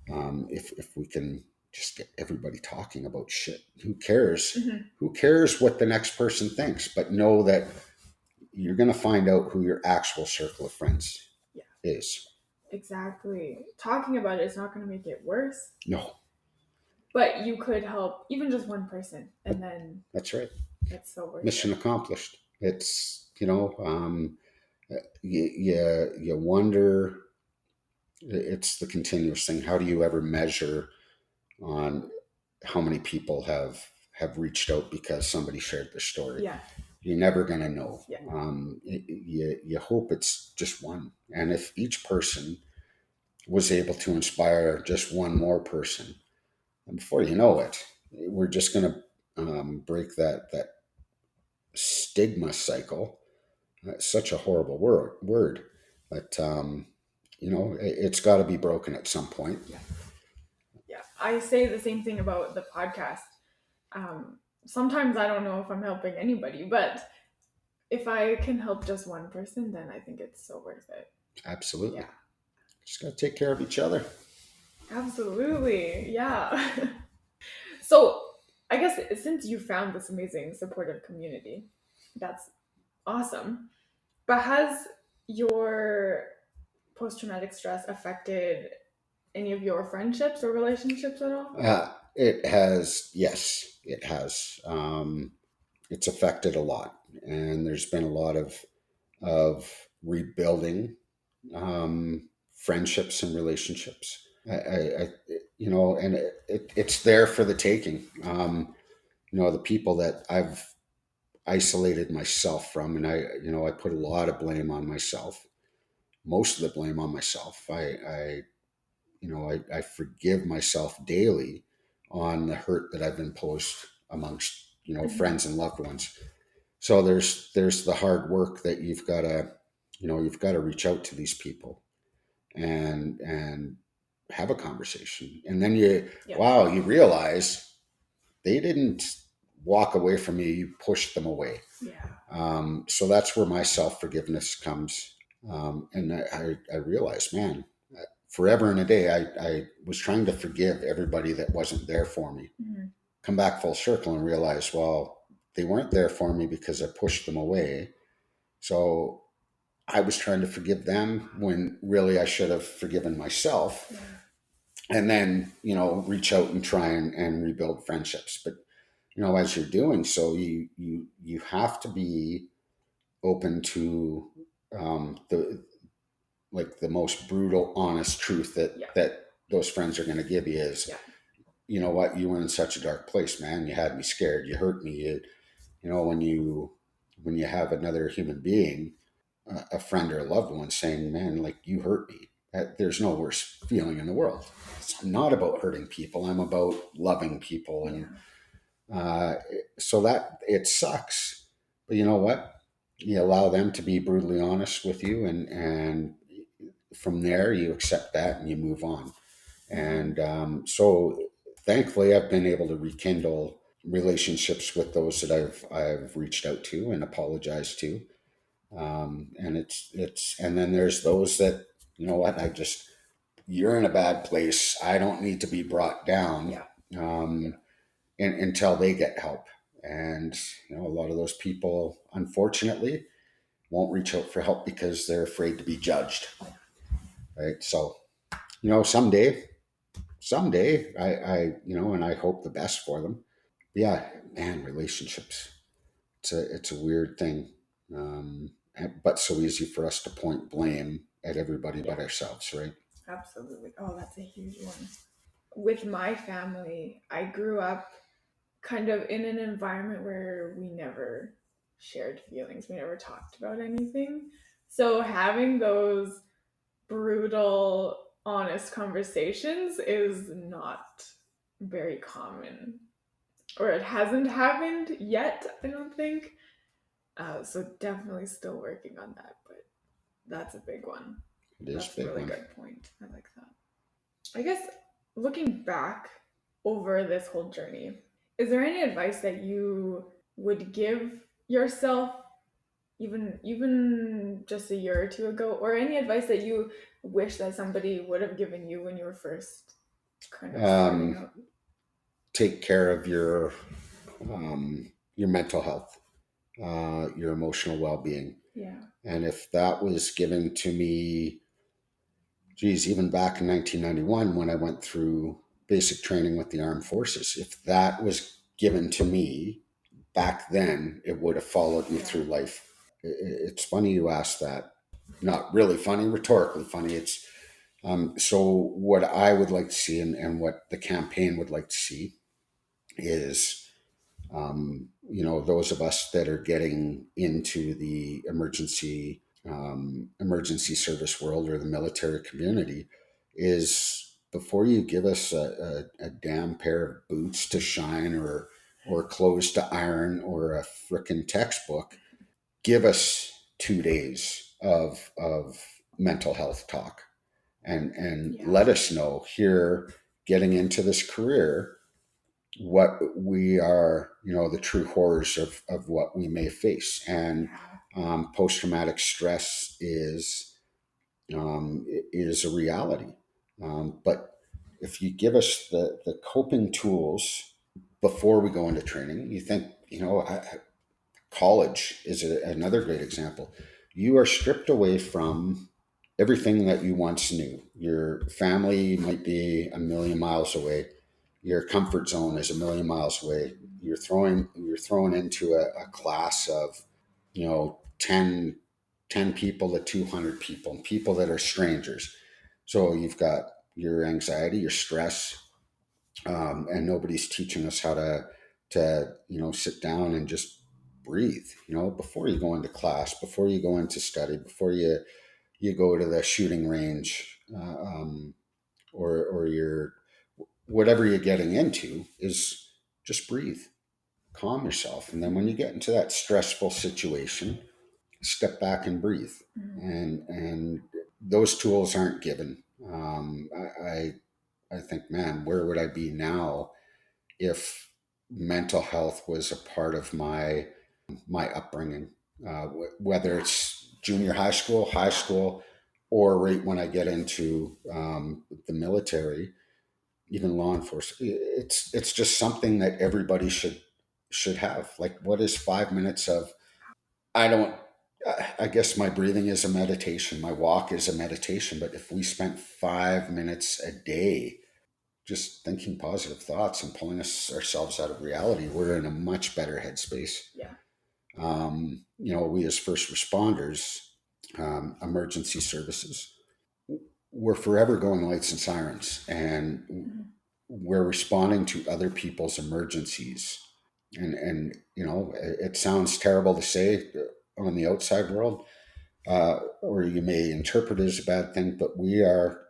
if we can just get everybody talking about shit, who cares? Who cares what the next person thinks? But know that you're going to find out who your actual circle of friends is. Exactly. Talking about it is not going to make it worse. No. But you could help even just one person, and then That's right. it's so worth Mission it. accomplished. It's, you wonder, it's the continuous thing. How do you ever measure on how many people have reached out because somebody shared their story? Yeah. You're never going to know. Yeah. You hope it's just one. And if each person was able to inspire just one more person, and before you know it, we're just going to break that stigma cycle. It's such a horrible word, but it's got to be broken at some point. Yeah. I say the same thing about the podcast. Sometimes I don't know if I'm helping anybody, but if I can help just one person, then I think it's so worth it. Absolutely. Yeah. Just got to take care of each other. Absolutely. Yeah. So I guess since you found this amazing supportive community, that's awesome. But has your post-traumatic stress affected any of your friendships or relationships at all? It has, yes, it has. It's affected a lot, and there's been a lot of rebuilding friendships and relationships. And it's there for the taking. The people that I've isolated myself from, and I put a lot of blame on myself. Most of the blame on myself. I forgive myself daily on the hurt that I've imposed amongst friends and loved ones. So there's the hard work that you've got to reach out to these people and have a conversation, and then you realize they didn't walk away from you, you pushed them away. So that's where my self-forgiveness comes. And I realized, man, forever and a day, I was trying to forgive everybody that wasn't there for me. Come back full circle and realize, well, they weren't there for me because I pushed them away. So I was trying to forgive them when really I should have forgiven myself. And then, reach out and try and rebuild friendships. But, as you're doing so, you have to be open to the most brutal, honest truth that those friends are going to give you is, you know what, you were in such a dark place, man. You had me scared. You hurt me. When you have another human being, a friend or a loved one saying, man, like, you hurt me. There's no worse feeling in the world. It's not about hurting people. I'm about loving people. And so that it sucks. But you know what? You allow them to be brutally honest with you, and from there you accept that and you move on. And so thankfully I've been able to rekindle relationships with those that I've reached out to and apologized to. And and then there's those that, you know what, you're in a bad place. I don't need to be brought down. Until they get help. And, a lot of those people, unfortunately, won't reach out for help because they're afraid to be judged. Right. So, someday and I hope the best for them. Yeah, man, relationships. It's a weird thing. But so easy for us to point blame at everybody but ourselves, right? Absolutely. Oh, that's a huge one. With my family, I grew up kind of in an environment where we never shared feelings. We never talked about anything. So having those brutal, honest conversations is not very common. Or it hasn't happened yet, I don't think. So definitely still working on that, but that's a big one. It is That's a a big really one. good point. I like that. I guess looking back over this whole journey, is there any advice that you would give yourself even just a year or two ago, or any advice that you wish that somebody would have given you when you were first kind of starting Um, out? Take care of your mental health, your emotional well-being. Yeah. And if that was given to me, geez, even back in 1991 when I went through basic training with the armed forces, if that was given to me back then, it would have followed me Yeah. through life. It's funny you asked that. Not really funny, rhetorically funny. It's so what I would like to see, and what the campaign would like to see, is those of us that are getting into the emergency service world or the military community, is before you give us a damn pair of boots to shine, or clothes to iron, or a frickin' textbook, give us 2 days of mental health talk, and Yeah. let us know here, getting into this career, what we are, the true horrors of what we may face. And post-traumatic stress is a reality. But if you give us the coping tools before we go into training, you think, college is another great example. You are stripped away from everything that you once knew. Your family might be a million miles away. Your comfort zone is a million miles away. You're thrown into a class of, 10 people to 200 people that are strangers. So you've got your anxiety, your stress, and nobody's teaching us how to sit down and just breathe, before you go into class, before you go into study, before you go to the shooting range, or your whatever you're getting into, is just breathe, calm yourself, and then when you get into that stressful situation, step back and breathe. Mhm. And those tools aren't given. I think, man, where would I be now if mental health was a part of my upbringing, whether Yeah. it's junior high school, or right when I get into the military, even law enforcement. It's just something that everybody should have. Like, what is 5 minutes of? I don't. I guess my breathing is a meditation. My walk is a meditation. But if we spent 5 minutes a day just thinking positive thoughts and pulling ourselves out of reality, we're in a much better headspace. Yeah. We as first responders, emergency services, we're forever going lights and sirens, and Mhm. we're responding to other people's emergencies. And it sounds terrible to say on the outside world, or you may interpret it as a bad thing, but we are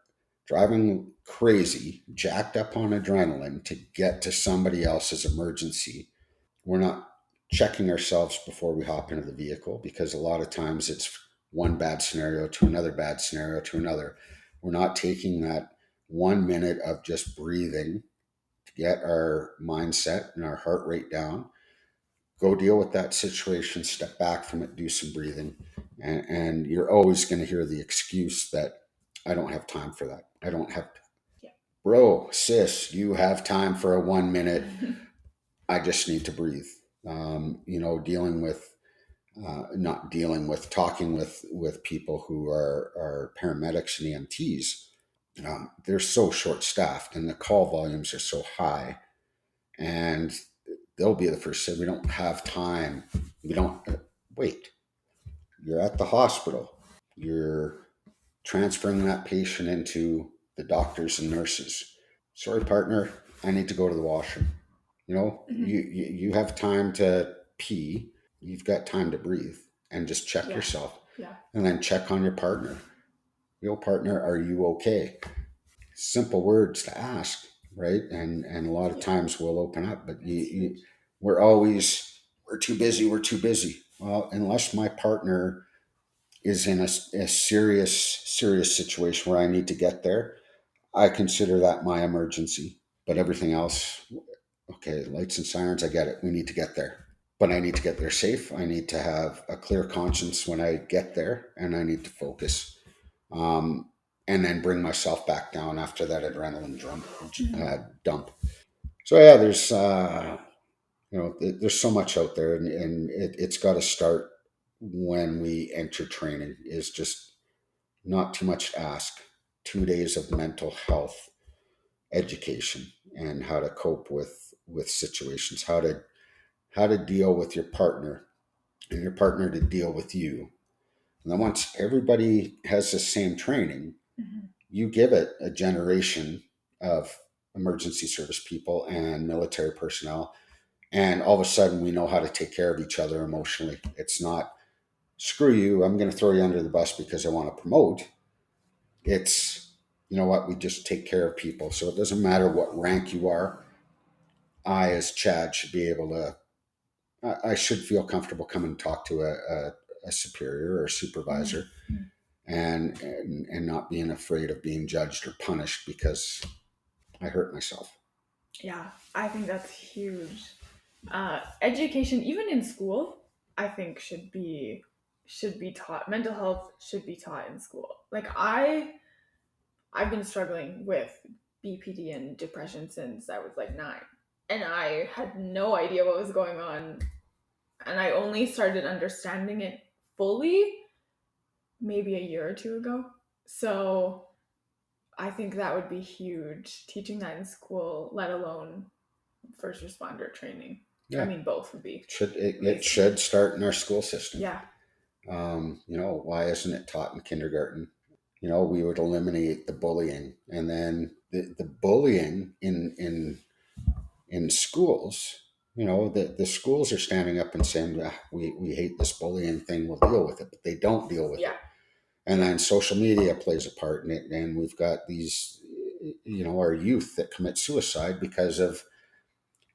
driving crazy, jacked up on adrenaline to get to somebody else's emergency. We're not checking ourselves before we hop into the vehicle, because a lot of times it's one bad scenario to another bad scenario to another. We're not taking that 1 minute of just breathing to get our mindset and our heart rate down, go deal with that situation, step back from it, do some breathing. And you're always going to hear the excuse that I don't have time for that. I don't have, Yeah. bro, sis, you have time for a 1 minute. I just need to breathe. Dealing with, not dealing with, talking with people who are paramedics and EMTs. They're so short staffed and the call volumes are so high, and they'll be the first to say, we don't have time. We don't wait. You're at the hospital. You're transferring that patient into the doctors and nurses. Sorry, partner, I need to go to the washroom. Mhm. You have time to pee. You've got time to breathe, and just check Yeah. yourself, Yeah. and then check on your partner. Yo, partner, are you okay? Simple words to ask, right? And a lot of Yeah. times we'll open up, but That's huge. we're always we're too busy. We're too busy. Well, unless my partner is in a serious situation where I need to get there, I consider that my emergency. But everything else, okay, lights and sirens, I get it. We need to get there. But I need to get there safe. I need to have a clear conscience when I get there, and I need to focus. Um, and then bring myself back down after that adrenaline dump. So yeah, there's there's so much out there, and it's got to start when we enter training. Is just not too much to ask. 2 days of mental health education and how to cope with situations, how to deal with your partner and your partner to deal with you. And then once everybody has the same training, you give it a generation of emergency service people and military personnel, and all of a sudden we know how to take care of each other emotionally. It's not screw you, I'm going to throw you under the bus because I want to promote. It's, you know what, we just take care of people. So it doesn't matter what rank you are. I, as Chad, should be able to, I should feel comfortable coming and talk to a superior or a supervisor, and not being afraid of being judged or punished because I hurt myself. Yeah, I think that's huge. Education, even in school, I think should be taught. Mental health should be taught in school. Like I've been struggling with BPD and depression since I was like 9, and I had no idea what was going on, and I only started understanding it fully maybe a year or two ago. So I think that would be huge, teaching that in school, let alone first responder training. I Yeah, mean, both would be it amazing. should start in our school system. Yeah. Why isn't it taught in kindergarten? We would eliminate the bullying, and then the bullying in schools. The schools are standing up and saying, we hate this bullying thing, we'll deal with it, but they don't deal with Yeah. it. And then social media plays a part in it, and we've got these, our youth that commit suicide because of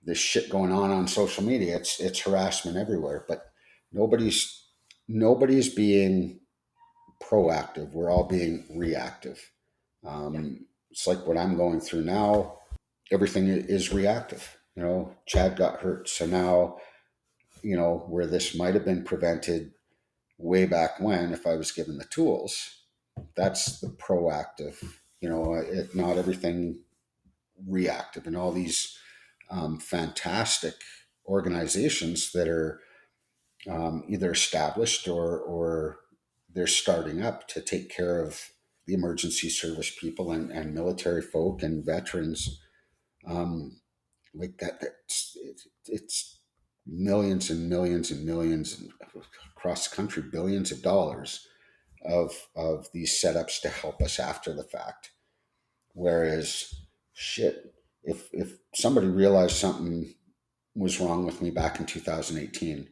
this shit going on social media. It's harassment everywhere, but nobody's nobody's being proactive. We're all being reactive. Yeah. It's like what I'm going through now. Everything is reactive. Chad got hurt, so now, where this might have been prevented way back when, if I was given the tools, that's the proactive. Not everything reactive, and all these fantastic organizations that are either established or they're starting up to take care of the emergency service people and military folk and veterans, um, like that. It's millions and millions and millions across the country, billions of dollars of these setups to help us after the fact. Whereas, shit, if somebody realized something was wrong with me back in 2018,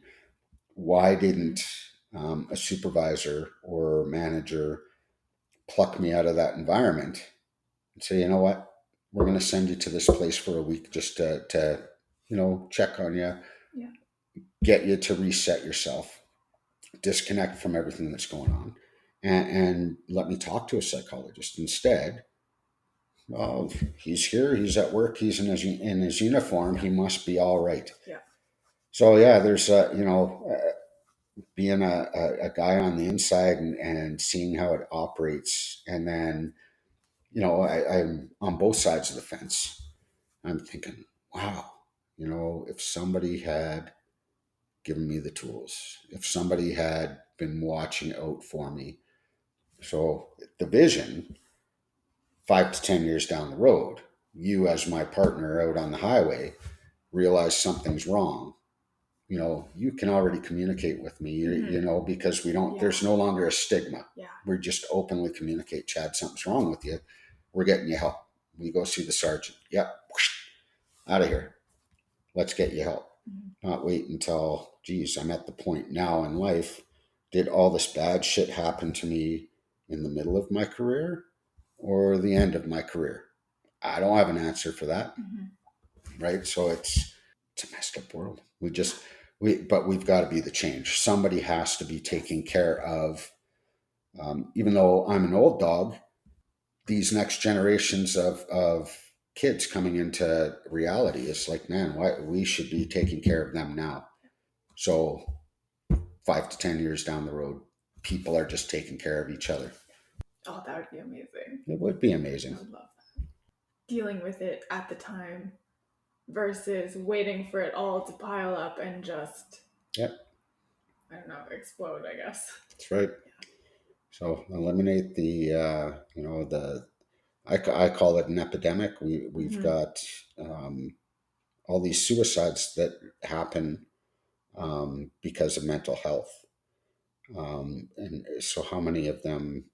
why didn't a supervisor or manager pluck me out of that environment and say, you know what, we're going to send you to this place for a week just to check on you, Yeah. get you to reset yourself, disconnect from everything that's going on, and let me talk to a psychologist instead. Well, he's here, he's at work, he's in his uniform, he must be all right. Yeah. So yeah, there's being a guy on the inside and seeing how it operates. And then, I'm on both sides of the fence. I'm thinking, wow, if somebody had given me the tools, if somebody had been watching out for me. So the vision, 5 to 10 years down the road, you as my partner out on the highway realize something's wrong. You can already communicate with me, because we don't, Yeah. there's no longer a stigma. Yeah. We just openly communicate, Chad, something's wrong with you. We're getting you help. We go see the sergeant. Yep. Out of here. Let's get you help. Not wait until, geez, I'm at the point now in life. Did all this bad shit happen to me in the middle of my career or the end of my career? I don't have an answer for that. Right. So it's a messed up world. We but we've got to be the change. Somebody has to be taking care of. Even though I'm an old dog, these next generations of kids coming into reality, it's like, man, why we should be taking care of them now. So 5 to 10 years down the road, people are just taking care of each other. Oh, that would be amazing. It would be I amazing. would love that. Dealing with it at the time versus waiting for it all to pile up and just, Yep, I don't know, explode, I guess. that's right. Yeah. So eliminate I call it an epidemic. We've got all these suicides that happen because of mental health. And so how many of them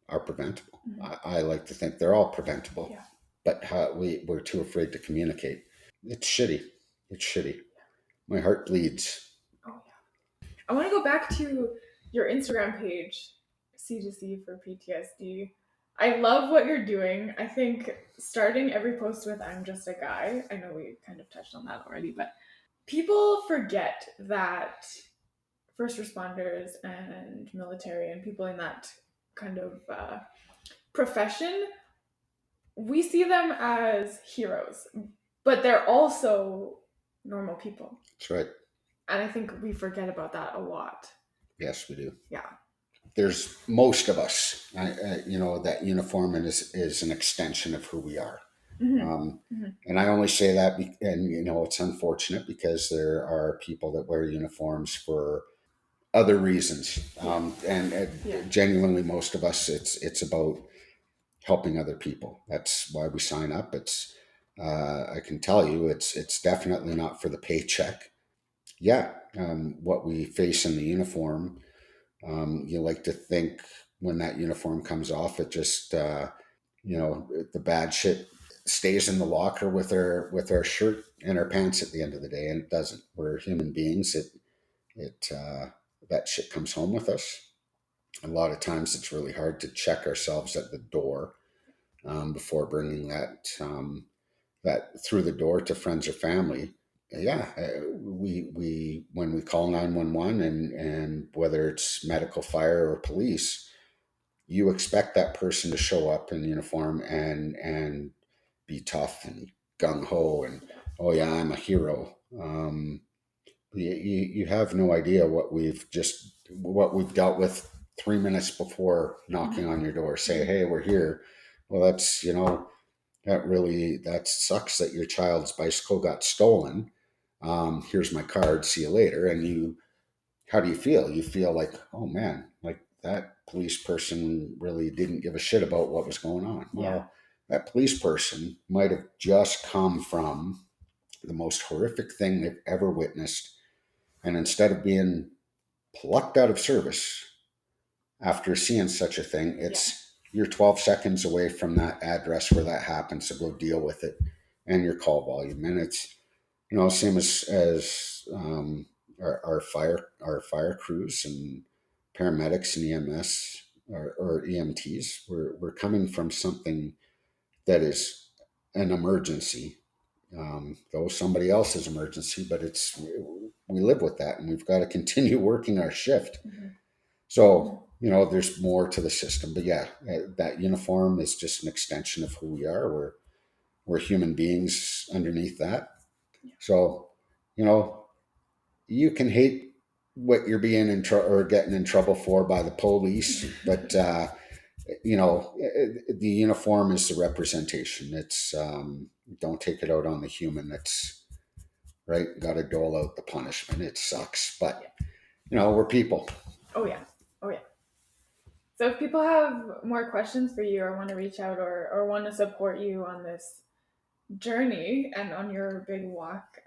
are preventable? I like to think they're all preventable, Yeah. but we're too afraid to communicate. It's shitty. It's shitty. My heart bleeds. Oh, yeah. I want to go back to your Instagram page, C2C for PTSD. I love what you're doing. I think starting every post with "I'm just a guy," I know we kind of touched on that already, but people forget that first responders and military and people in that kind of profession, we see them as heroes, but they're also normal people. That's right. And I think we forget about that a lot. Yes, we do. Yeah. There's most of us, that uniform is an extension of who we are. And I only say that, and it's unfortunate because there are people that wear uniforms for other reasons. And genuinely, most of us, it's about helping other people. That's why we sign up. I can tell you, it's definitely not for the paycheck. Yeah, what we face in the uniform, you like to think when that uniform comes off, it just the bad shit stays in the locker with our shirt and our pants at the end of the day, and it doesn't. We're human beings. It that shit comes home with us. A lot of times, it's really hard to check ourselves at the door before bringing that through the door to friends or family. Yeah, we when we call 911 and whether it's medical, fire, or police, you expect that person to show up in uniform and be tough and gung ho and, oh yeah, I'm a hero. You have no idea what we've dealt with 3 minutes before knocking on your door. Say, hey, we're here. Well, that's that sucks that your child's bicycle got stolen. Here's my card. See you later. And how do you feel? You feel like, oh man, like that police person really didn't give a shit about what was going on. Well, that police person might have just come from the most horrific thing they've ever witnessed. And instead of being plucked out of service after seeing such a thing, you're 12 seconds away from that address where that happens, so go deal with it and your call volume. And it's, same as our fire crews and paramedics and EMS or EMTs. We're coming from something that is an emergency, though somebody else's emergency, but we live with that, and we've got to continue working our shift. So there's more to the system, but yeah, that uniform is just an extension of who we are. We're human beings underneath that. So, you can hate what you're being or getting in trouble for by the police, but the uniform is the representation. It's don't take it out on the human. That's right. Got to dole out the punishment. It sucks, but we're people. Oh yeah. Oh yeah. So if people have more questions for you or want to reach out or want to support you on this journey and on your big walk,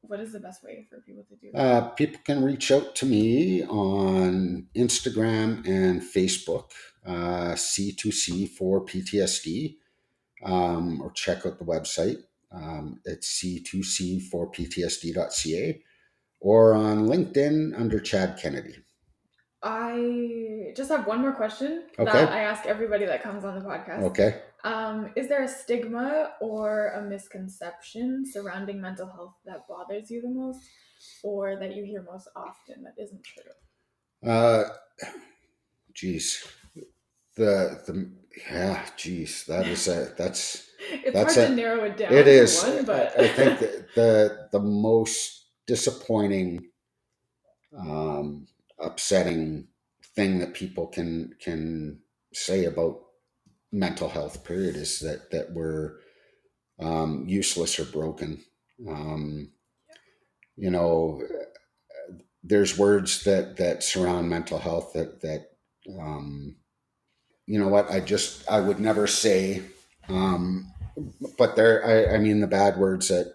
what is the best way for people to do that? People can reach out to me on Instagram and Facebook, C2C for PTSD, or check out the website. It's c2c4ptsd.ca, or on LinkedIn under Chad Kennedy. I just have one more question Okay. that I ask everybody that comes on the podcast. Okay. Is there a stigma or a misconception surrounding mental health that bothers you the most, or that you hear most often that isn't true? Uh, geez, the yeah, geez, It's that's hard to a narrow it it down to is. one, but I think that the most disappointing, upsetting thing that people can say about mental health period is that we're useless or broken. Um, you know, there's words that surround mental health that um, you know what I would never say, um, but I mean the bad words that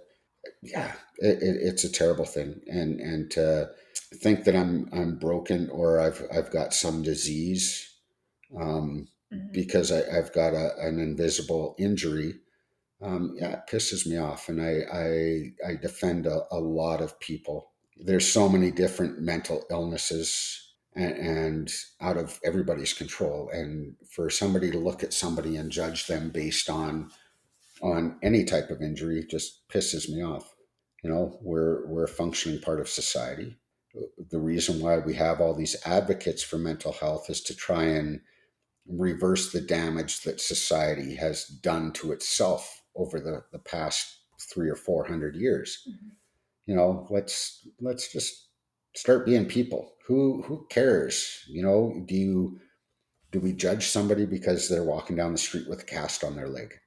yeah it's a terrible thing, and to think that I'm broken or I've got some disease, um, Mhm. because I've got an invisible injury. Yeah, it pisses me off, and I defend a lot of people. There's so many different mental illnesses, and out of everybody's control. And for somebody to look at somebody and judge them based on any type of injury just pisses me off. You know, we're a functioning part of society. The reason why we have all these advocates for mental health is to try and reverse the damage that society has done to itself over the past 300 or 400 years. Mhm. You know, let's just start being people. Who cares? You know, do we judge somebody because they're walking down the street with a cast on their leg?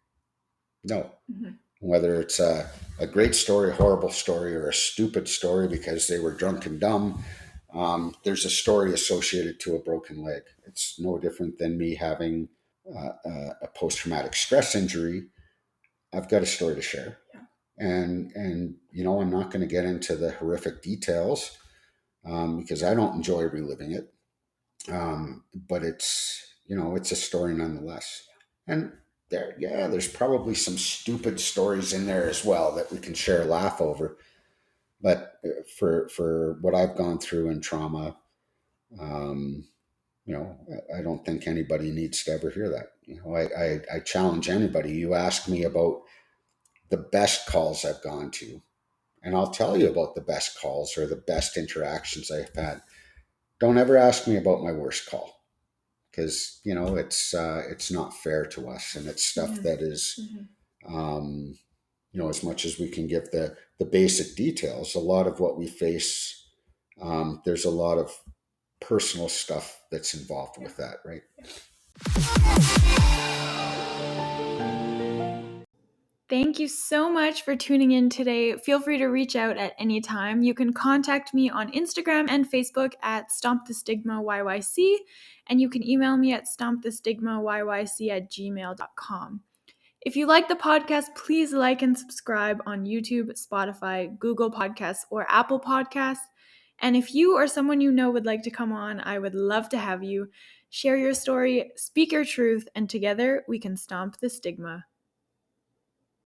No. Mhm. Whether it's a great story, a horrible story, or a stupid story because they were drunk and dumb, there's a story associated to a broken leg. It's no different than me having a post-traumatic stress injury. I've got a story to share, Yeah. and you know I'm not going to get into the horrific details, because I don't enjoy reliving it. But it's you know it's a story nonetheless, and there's probably some stupid stories in there as well that we can share a laugh over. But for what I've gone through in trauma, um, you know, I don't think anybody needs to ever hear that. You know, I challenge anybody. You ask me about the best calls I've gone to, and I'll tell you about the best calls or the best interactions I've had. Don't ever ask me about my worst call, because you know it's not fair to us, and it's stuff Mhm. that is, Mhm. um, you know, as much as we can give the basic details, a lot of what we face, there's a lot of personal stuff that's involved Yeah. with that, right? Yeah. Thank you so much for tuning in today. Feel free to reach out at any time. You can contact me on Instagram and Facebook at Stomp the Stigma YYC, and you can email me at stompthestigmayyc@gmail.com. If you like the podcast, please like and subscribe on YouTube, Spotify, Google Podcasts, or Apple Podcasts. And if you or someone you know would like to come on, I would love to have you. Share your story, speak your truth, and together we can stomp the stigma.